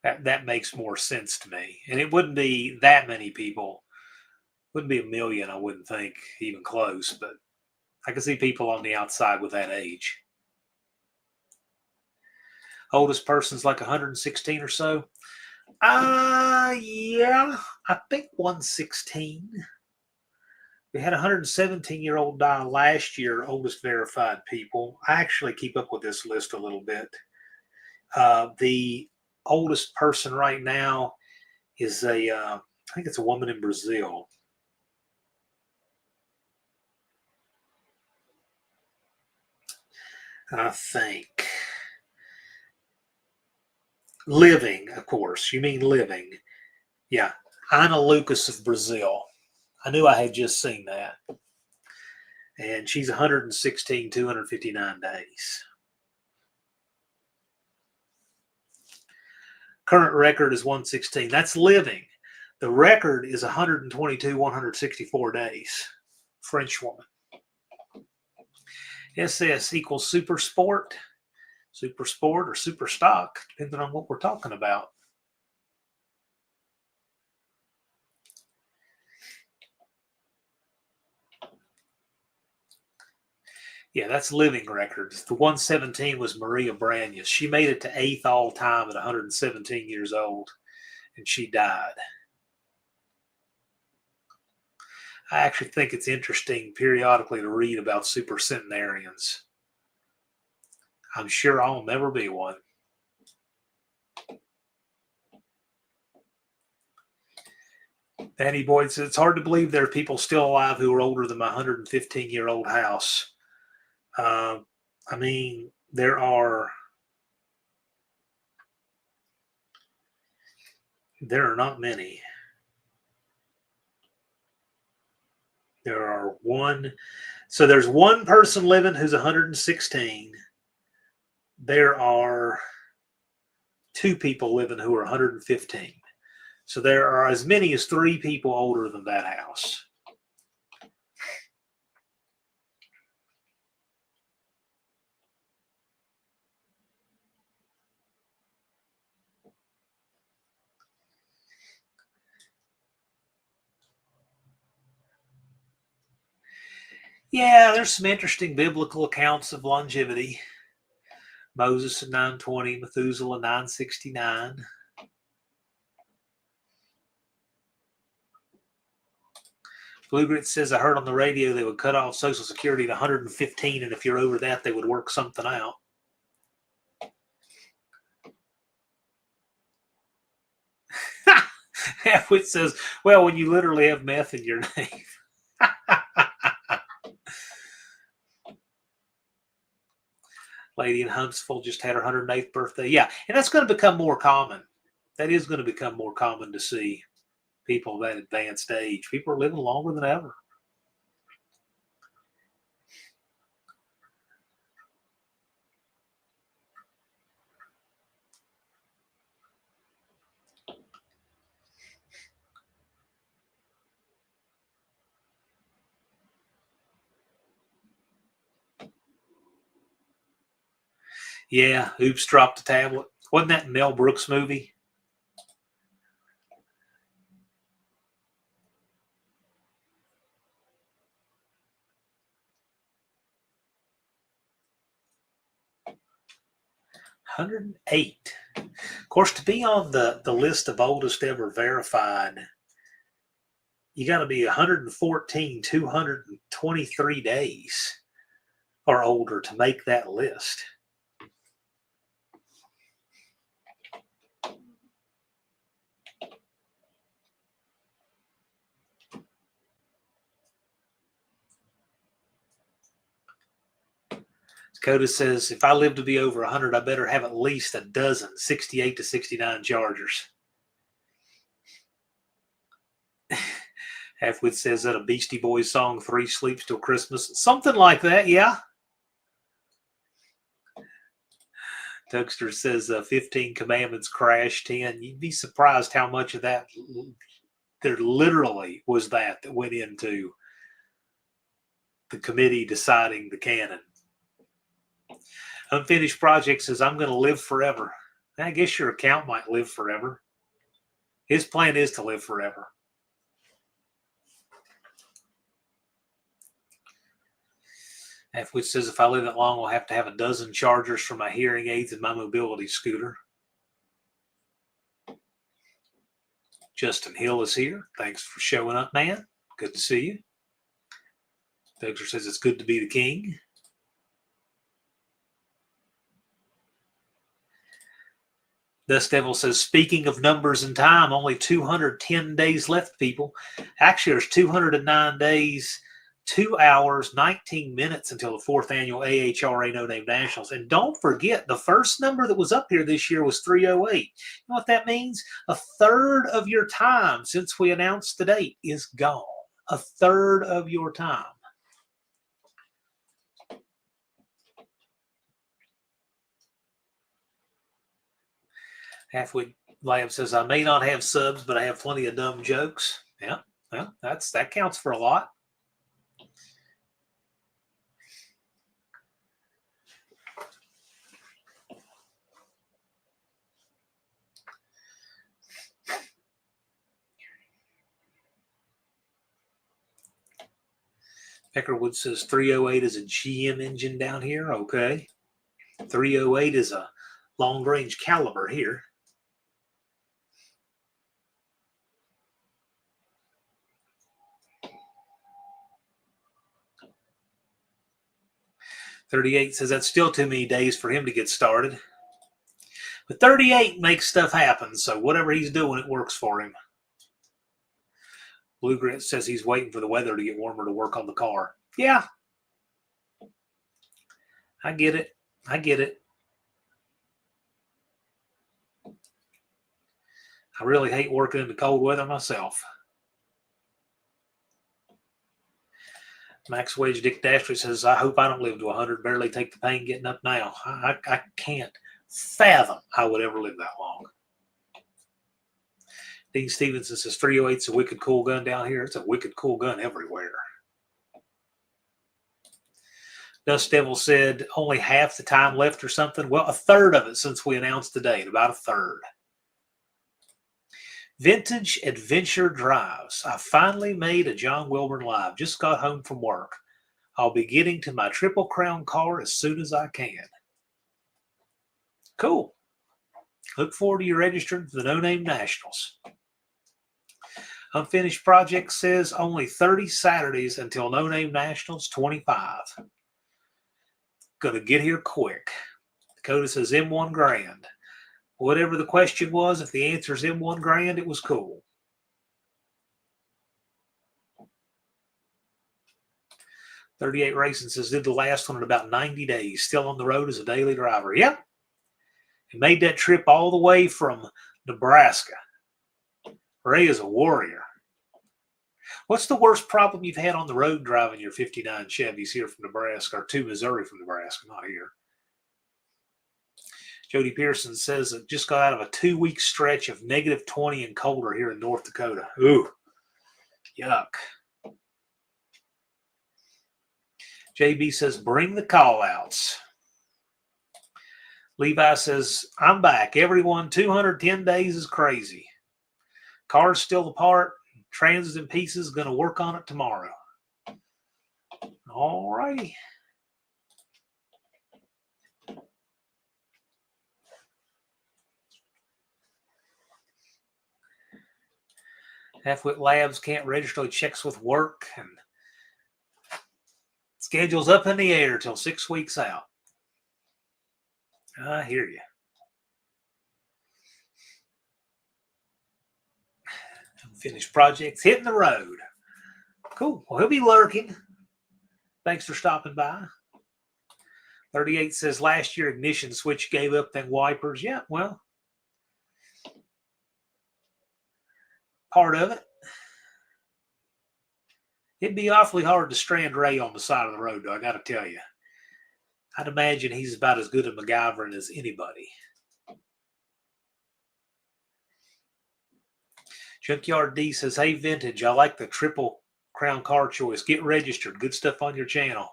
That makes more sense to me. And it wouldn't be that many people. Wouldn't be a million, I wouldn't think, even close. But I can see people on the outside with that age. Oldest person's like 116 or so. Yeah, I think 116. We had a 117-year-old die last year, oldest verified people. I actually keep up with this list a little bit. The oldest person right now is I think it's a woman in Brazil. I think. Living, of course. You mean living. Yeah. Ana Lucas of Brazil. I knew I had just seen that. And she's 116, 259 days. Current record is 116. That's living. The record is 122, 164 days. French woman. SS equals super sport or super stock, depending on what we're talking about. Yeah, that's living records. The 117 was Maria Branius. She made it to 8th all time at 117 years old, and she died. I actually think it's interesting periodically to read about supercentenarians. I'm sure I'll never be one. Danny Boyd says, it's hard to believe there are people still alive who are older than my 115-year-old house. I mean, there are not many. There's one person living who's 116. There are 2 people living who are 115. So there are as many as 3 people older than that house. Yeah, there's some interesting biblical accounts of longevity. Moses at 920, Methuselah 969. Blue Grit says, I heard on the radio they would cut off Social Security at 115, and if you're over that, they would work something out. Halfwit says, well, when you literally have meth in your name. Lady in Huntsville just had her 108th birthday. Yeah, and that's going to become more common. That is going to become more common to see people that advanced age. People are living longer than ever. Yeah, oops, dropped the tablet. Wasn't that Mel Brooks movie? $108. Of course, to be on the list of oldest ever verified, you got to be 114, 223 days or older to make that list. Dakota says, if I live to be over 100, I better have at least a dozen 68 to 69 Chargers. Halfwit says that a Beastie Boys song, 3 Sleeps Till Christmas. Something like that, yeah. Tuxter says 15 Commandments crash 10. You'd be surprised how much of that there literally was that went into the committee deciding the canon. Unfinished Project says, I'm going to live forever. I guess your account might live forever. His plan is to live forever. Which says if I live that long, I'll have to have a dozen chargers for my hearing aids and my mobility scooter. Justin Hill is here. Thanks for showing up, man. Good to see you. Doctor says it's good to be the king. Dust Devil says, speaking of numbers and time, only 210 days left, people. Actually, there's 209 days, 2 hours, 19 minutes until the 4th annual AHRA No Name Nationals. And don't forget, the first number that was up here this year was 308. You know what that means? A third of your time since we announced the date is gone. A third of your time. Halfway Lab says, I may not have subs, but I have plenty of dumb jokes. Yeah, well, that counts for a lot. Peckerwood says 308 is a GM engine down here. Okay. 308 is a long-range caliber here. .38 says that's still too many days for him to get started. But 38 makes stuff happen, so whatever he's doing, it works for him. Blue Grit says he's waiting for the weather to get warmer to work on the car. Yeah. I get it. I get it. I really hate working in the cold weather myself. Max Wedge Dick Dastry says, I hope I don't live to 100. Barely take the pain getting up now. I can't fathom I would ever live that long. Dean Stevenson says 308's a wicked cool gun down here. It's a wicked cool gun everywhere. Dust Devil said only half the time left or something. Well, a third of it since we announced the date, about a third. Vintage Adventure Drives. I finally made a John Wilburn live. Just got home from work. I'll be getting to my Triple Crown car as soon as I can. Cool. Look forward to you registering for the No Name Nationals. Unfinished Project says only 30 Saturdays until No Name Nationals 25. Gonna get here quick. Dakota says M1 grand. Whatever the question was, if the answer is M1 grand, it was cool. .38 Racing says, did the last one in about 90 days. Still on the road as a daily driver. Yep. He made that trip all the way from Nebraska. Ray is a warrior. What's the worst problem you've had on the road driving your 59 Chevys here from Nebraska, or to Missouri from Nebraska, not here? Jody Pearson says it just got out of a 2-week stretch of -20 and colder here in North Dakota. Ooh, yuck. JB says, bring the call-outs. Levi says, I'm back. Everyone, 210 days is crazy. Car's still apart. Transit in pieces. Going to work on it tomorrow. All righty. Halfwit Labs can't register. He checks with work, and schedule's up in the air till 6 weeks out. I hear you. Finished projects hitting the road. Cool. Well, he'll be lurking. Thanks for stopping by. 38 says last year ignition switch gave up, then wipers. Yeah, well, part of it. It'd be awfully hard to strand Ray on the side of the road, though, I got to tell you. I'd imagine he's about as good at MacGyvering as anybody. Junkyard D says, hey, Vintage, I like the Triple Crown car choice. Get registered. Good stuff on your channel.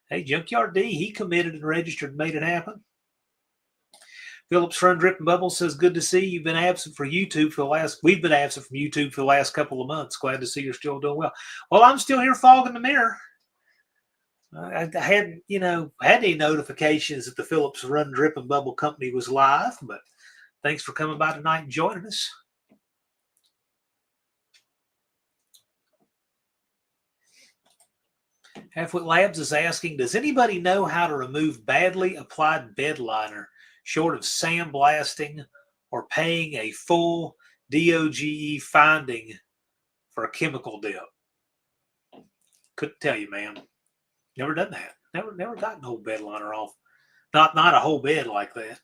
Hey, Junkyard D, he committed and registered and made it happen. Phillips Run Drip and Bubbles says, good to see you. You've been absent for YouTube for the last, we've been absent from YouTube for the last couple of months. Glad to see you're still doing well. Well, I'm still here fogging the mirror. I hadn't, had any notifications that the Phillips Run Drip and Bubble Company was live, but thanks for coming by tonight and joining us. Halfwit Labs is asking, does anybody know how to remove badly applied bed liner short of sandblasting or paying a full DOGE finding for a chemical dip? Couldn't tell you, ma'am. Never done that. Never gotten a whole bed liner off. Not a whole bed like that.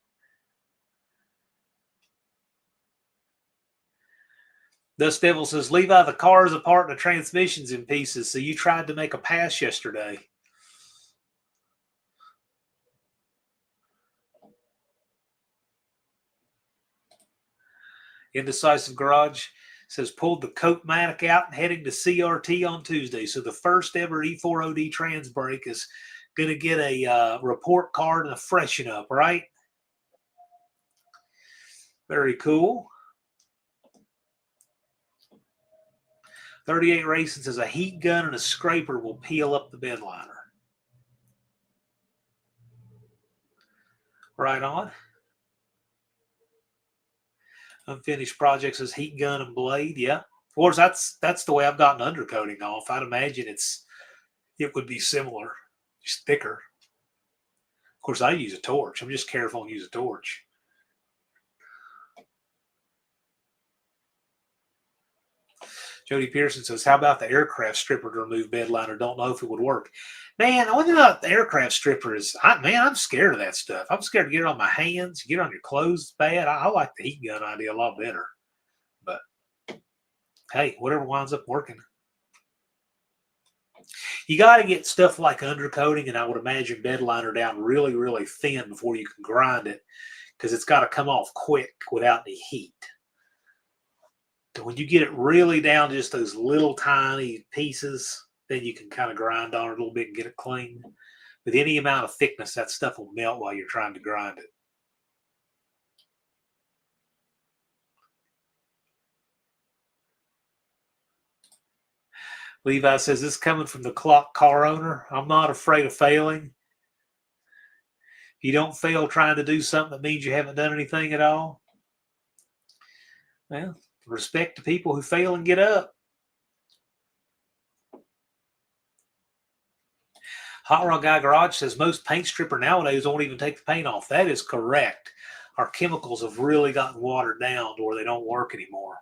Dust Devil says, Levi, the car is apart and the transmission's in pieces, so you tried to make a pass yesterday. Indecisive Garage says, pulled the Coke-Matic out and heading to CRT on Tuesday. So the first ever E4OD trans brake is going to get a report card and a freshen up, right? Very cool. 38 Racing says, a heat gun and a scraper will peel up the bed liner. Right on. Unfinished Project says, heat gun and blade. Yeah. Of course, that's the way I've gotten undercoating off. I'd imagine it would be similar, just thicker. Of course, I use a torch. I'm just careful and use a torch. Jody Pearson says, how about the aircraft stripper to remove bed liner? Don't know if it would work. Man, the only thing about the aircraft stripper is, I'm scared of that stuff. I'm scared to get it on my hands. Get it on your clothes, it's bad. I like the heat gun idea a lot better. But, hey, whatever winds up working. You got to get stuff like undercoating, and I would imagine bed liner down really, really thin before you can grind it, because it's got to come off quick without any heat. When you get it really down to just those little tiny pieces, then you can kind of grind on it a little bit and get it clean. With any amount of thickness, that stuff will melt while you're trying to grind it. Levi says, this is coming from the clock car owner. I'm not afraid of failing. If you don't fail trying to do something, that means you haven't done anything at all. Well, respect to people who fail and get up. Hot Rod Guy Garage says most paint stripper nowadays won't even take the paint off. That is correct. Our chemicals have really gotten watered down to where they don't work anymore.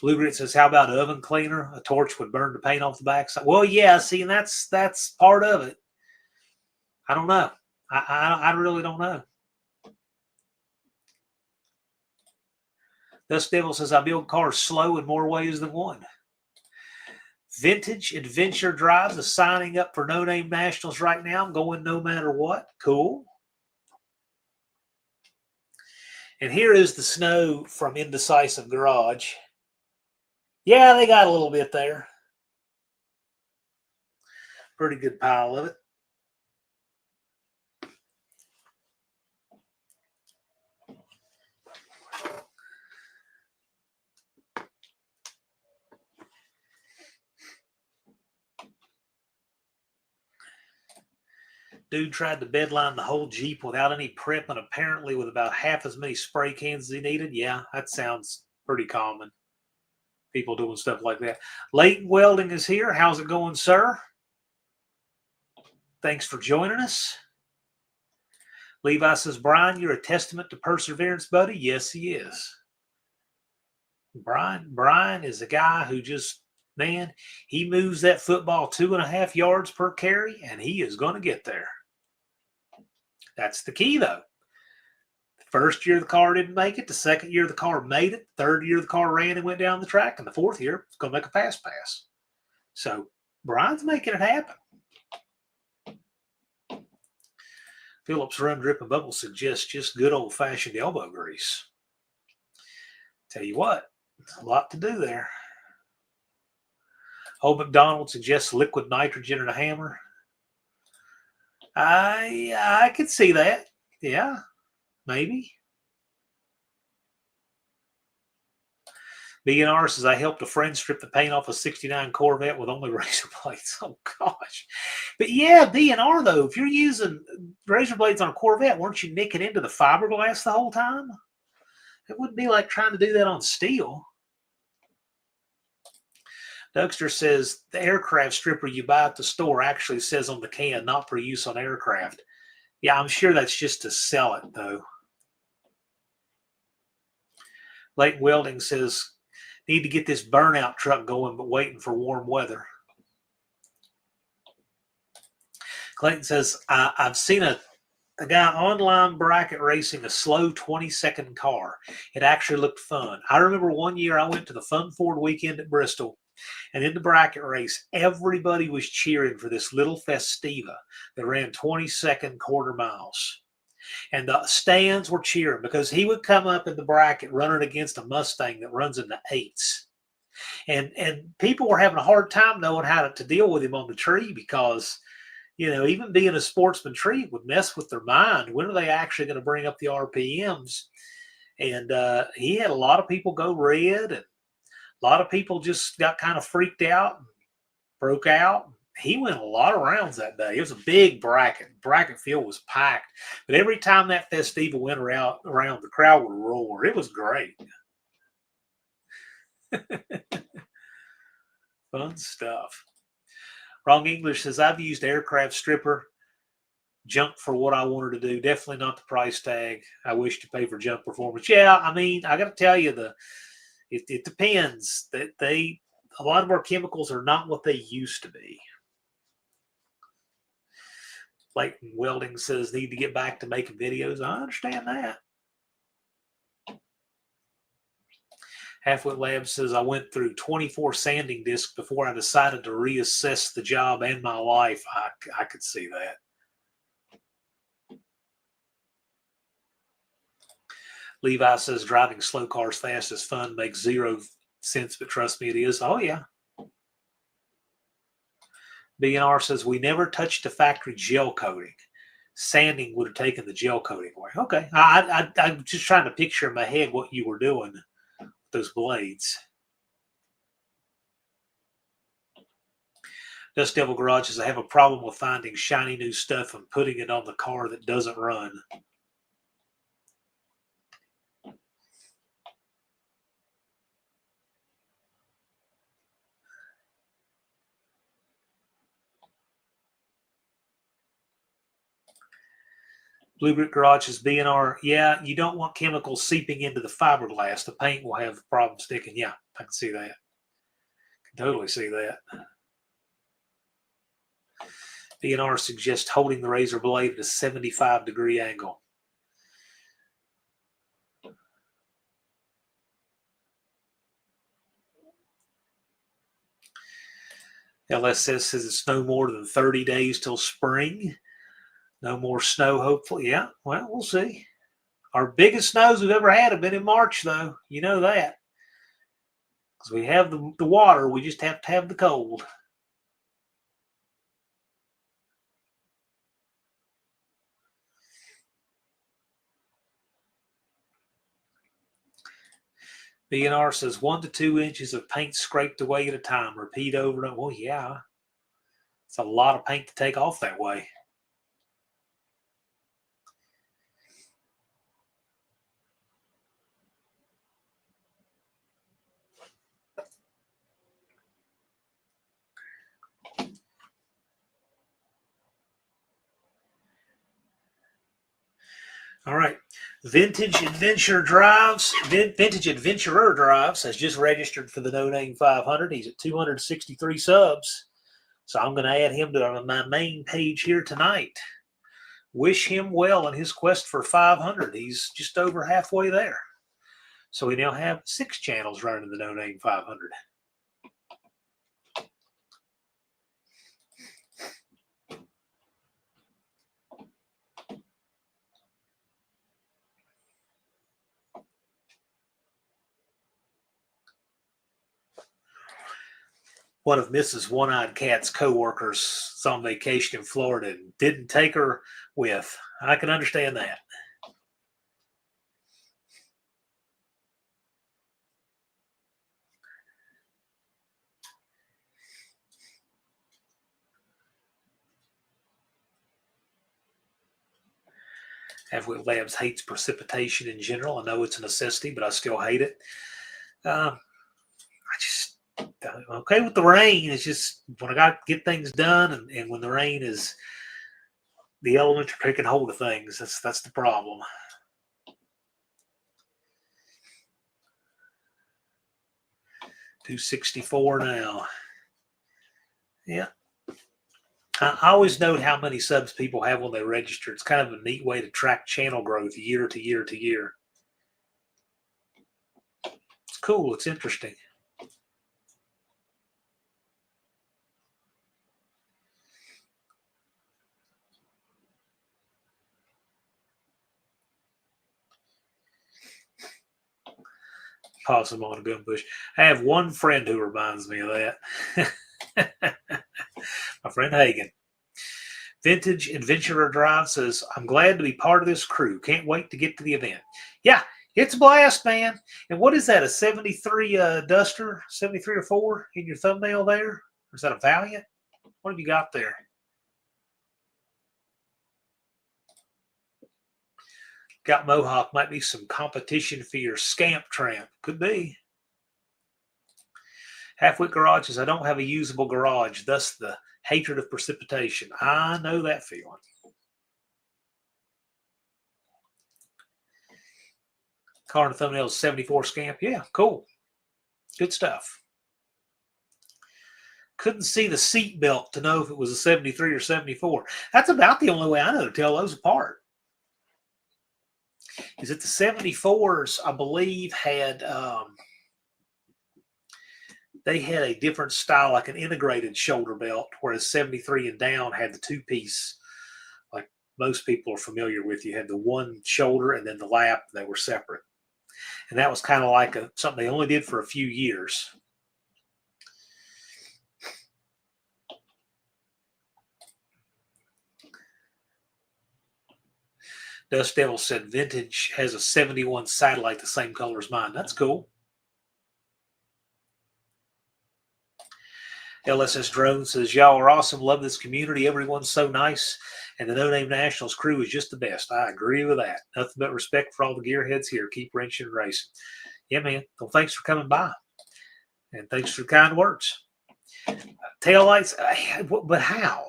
Blue Grit says, how about an oven cleaner? A torch would burn the paint off the backside. Well, yeah, see, and that's part of it. I don't know. I really don't know. Dust Devil says, I build cars slow in more ways than one. Vintage Adventure Drives is signing up for No Name Nationals right now. I'm going no matter what. Cool. And here is the snow from Indecisive Garage. Yeah, they got a little bit there. Pretty good pile of it. Dude tried to bedline the whole Jeep without any prep and apparently with about half as many spray cans as he needed. Yeah, that sounds pretty common. People doing stuff like that. Leighton Welding is here. How's it going, sir? Thanks for joining us. Levi says, Brian, you're a testament to perseverance, buddy. Yes, he is. Brian is a guy who just, man, he moves that football 2.5 yards per carry, and he is going to get there. That's the key, though. The first year the car didn't make it. The second year the car made it. Third year the car ran and went down the track. And the fourth year it's going to make a pass. So Brian's making it happen. Phillips Run Drip and Bubble suggests just good old-fashioned elbow grease. Tell you what, a lot to do there. Old McDonald suggests liquid nitrogen and a hammer. I could see that. Yeah. maybe. BNR says, I helped a friend strip the paint off a 69 Corvette with only razor blades. Oh, gosh. But yeah, BNR, though, if you're using razor blades on a Corvette, weren't you nicking into the fiberglass the whole time? It wouldn't be like trying to do that on steel. Dougster says, the aircraft stripper you buy at the store actually says on the can, not for use on aircraft. Yeah, I'm sure that's just to sell it, though. Lake Welding says, need to get this burnout truck going, but waiting for warm weather. Clayton says, I've seen a guy online bracket racing a slow 20-second car. It actually looked fun. I remember one year I went to the Fun Ford weekend at Bristol, and in the bracket race, everybody was cheering for this little Festiva that ran 20-second quarter miles. And the stands were cheering because he would come up in the bracket running against a Mustang that runs in the eights. And people were having a hard time knowing how to deal with him on the tree because, you know, even being a sportsman tree would mess with their mind. When are they actually going to bring up the RPMs? And he had a lot of people go red, and a lot of people just got kind of freaked out and broke out. He went a lot of rounds that day. It was a big bracket. The bracket field was packed. But every time that Festiva went around, the crowd would roar. It was great. Fun stuff. Wrong English says, I've used aircraft stripper junk for what I wanted to do. Definitely not the price tag I wish to pay for junk performance. Yeah, I mean, I got to tell you, it depends. That a lot of our chemicals are not what they used to be. Like Welding says, need to get back to making videos. I understand that. Halfwit Lab says, I went through 24 sanding discs before I decided to reassess the job and my life. I could see that. Levi says, driving slow cars fast is fun, makes zero sense, but trust me, it is. Oh, yeah. BNR says, we never touched the factory gel coating. Sanding would have taken the gel coating away. Okay. I'm just trying to picture in my head what you were doing with those blades. Dust Devil Garage says, I have a problem with finding shiny new stuff and putting it on the car that doesn't run. Blue Brick Garage says, BNR, yeah, you don't want chemicals seeping into the fiberglass. The paint will have problems sticking. Yeah, I can see that. Can totally see that. BNR suggests holding the razor blade at a 75-degree angle. LSS says it's no more than 30 days till spring. No more snow, hopefully. Yeah, well, we'll see. Our biggest snows we've ever had have been in March, though. You know that. Because we have the water. We just have to have the cold. BNR says 1 to 2 inches of paint scraped away at a time. Repeat over and over. Well, yeah. It's a lot of paint to take off that way. All right. Vintage Adventurer Drives has just registered for the No Name 500. He's at 263 subs. So I'm going to add him to my main page here tonight. Wish him well in his quest for 500. He's just over halfway there. So we now have 6 channels running the No Name 500. One of Mrs. One-Eyed Cat's co-workers is on vacation in Florida and didn't take her with. I can understand that. Halfwit Labs hates precipitation in general. I know it's a necessity, but I still hate it. I'm okay with the rain. It's just when I got to get things done, and when the rain is, the elements are taking hold of things. That's the problem. $264 now. Yeah. I always note how many subs people have when they register. It's kind of a neat way to track channel growth year to year to year. It's cool. It's interesting. Possum on a gun bush. I have one friend who reminds me of that. My friend Hagen. Vintage Adventurer Drive says, I'm glad to be part of this crew. Can't wait to get to the event. Yeah, it's a blast, man. And what is that, a 73 Duster, 73 or 4 in your thumbnail there? Or is that a Valiant? What have you got there? Got Mohawk. Might be some competition for your Scamp Tramp. Could be. Halfwit Garage says, I don't have a usable garage, thus the hatred of precipitation. I know that feeling. Car and thumbnail 74 Scamp. Yeah, cool. Good stuff. Couldn't see the seat belt to know if it was a 73 or 74. That's about the only way I know to tell those apart. Is it the 74s, I believe, had they had a different style, like an integrated shoulder belt, whereas 73 and down had the two-piece, like most people are familiar with. You had the one shoulder and then the lap. They were separate. And that was kind of like something they only did for a few years. Dust Devil said Vintage has a 71 satellite the same color as mine. That's cool. LSS Drone says, y'all are awesome. Love this community. Everyone's so nice. And the No Name Nationals crew is just the best. I agree with that. Nothing but respect for all the gearheads here. Keep wrenching and racing. Yeah, man. Well, thanks for coming by. And thanks for the kind words. Taillights, but how?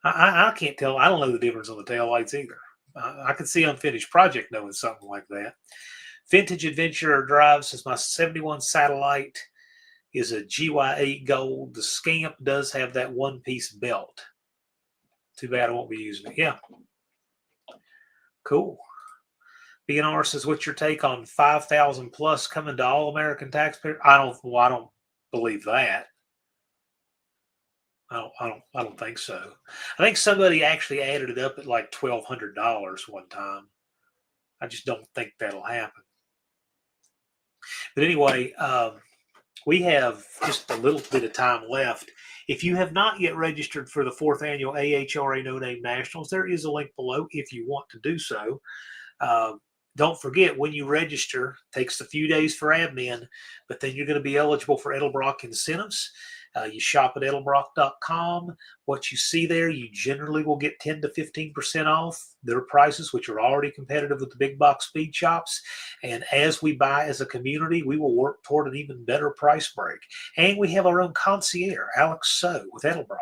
I can't tell. I don't know the difference on the taillights either. I could see Unfinished Project knowing something like that. Vintage Adventurer Drive says my 71 satellite is a GY8 gold. The Scamp does have that one-piece belt. Too bad I won't be using it. Yeah. Cool. BNR says, what's your take on 5,000 plus coming to all American taxpayers? I don't believe that. I don't think so. I think somebody actually added it up at like $1,200 one time. I just don't think that'll happen. But anyway, we have just a little bit of time left. If you have not yet registered for the 4th annual AHRA No Name Nationals, there is a link below if you want to do so. Don't forget, when you register, it takes a few days for admin, but then you're going to be eligible for Edelbrock incentives. You shop at edelbrock.com. What you see there, you generally will get 10 to 15% off their prices, which are already competitive with the big box speed shops. And as we buy as a community, we will work toward an even better price break. And we have our own concierge, Alex So, with Edelbrock.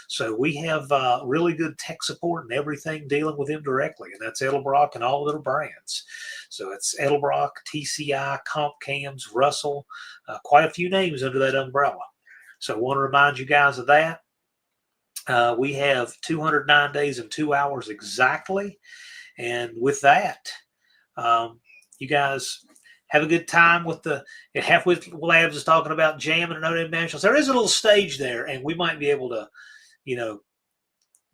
So we have really good tech support and everything dealing with them directly. And that's Edelbrock and all of their brands. So it's Edelbrock, TCI, Comp Cams, Russell, quite a few names under that umbrella. So I want to remind you guys of that. We have 209 days and 2 hours exactly. And with that, you guys have a good time with the Halfwit Labs is talking about jamming at No Name Nationals. There is a little stage there, and we might be able to,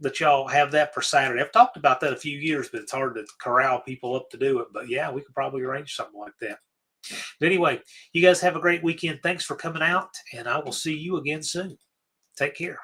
let y'all have that for Saturday. I've talked about that a few years, but it's hard to corral people up to do it. But yeah, we could probably arrange something like that. But anyway, you guys have a great weekend. Thanks for coming out, and I will see you again soon. Take care.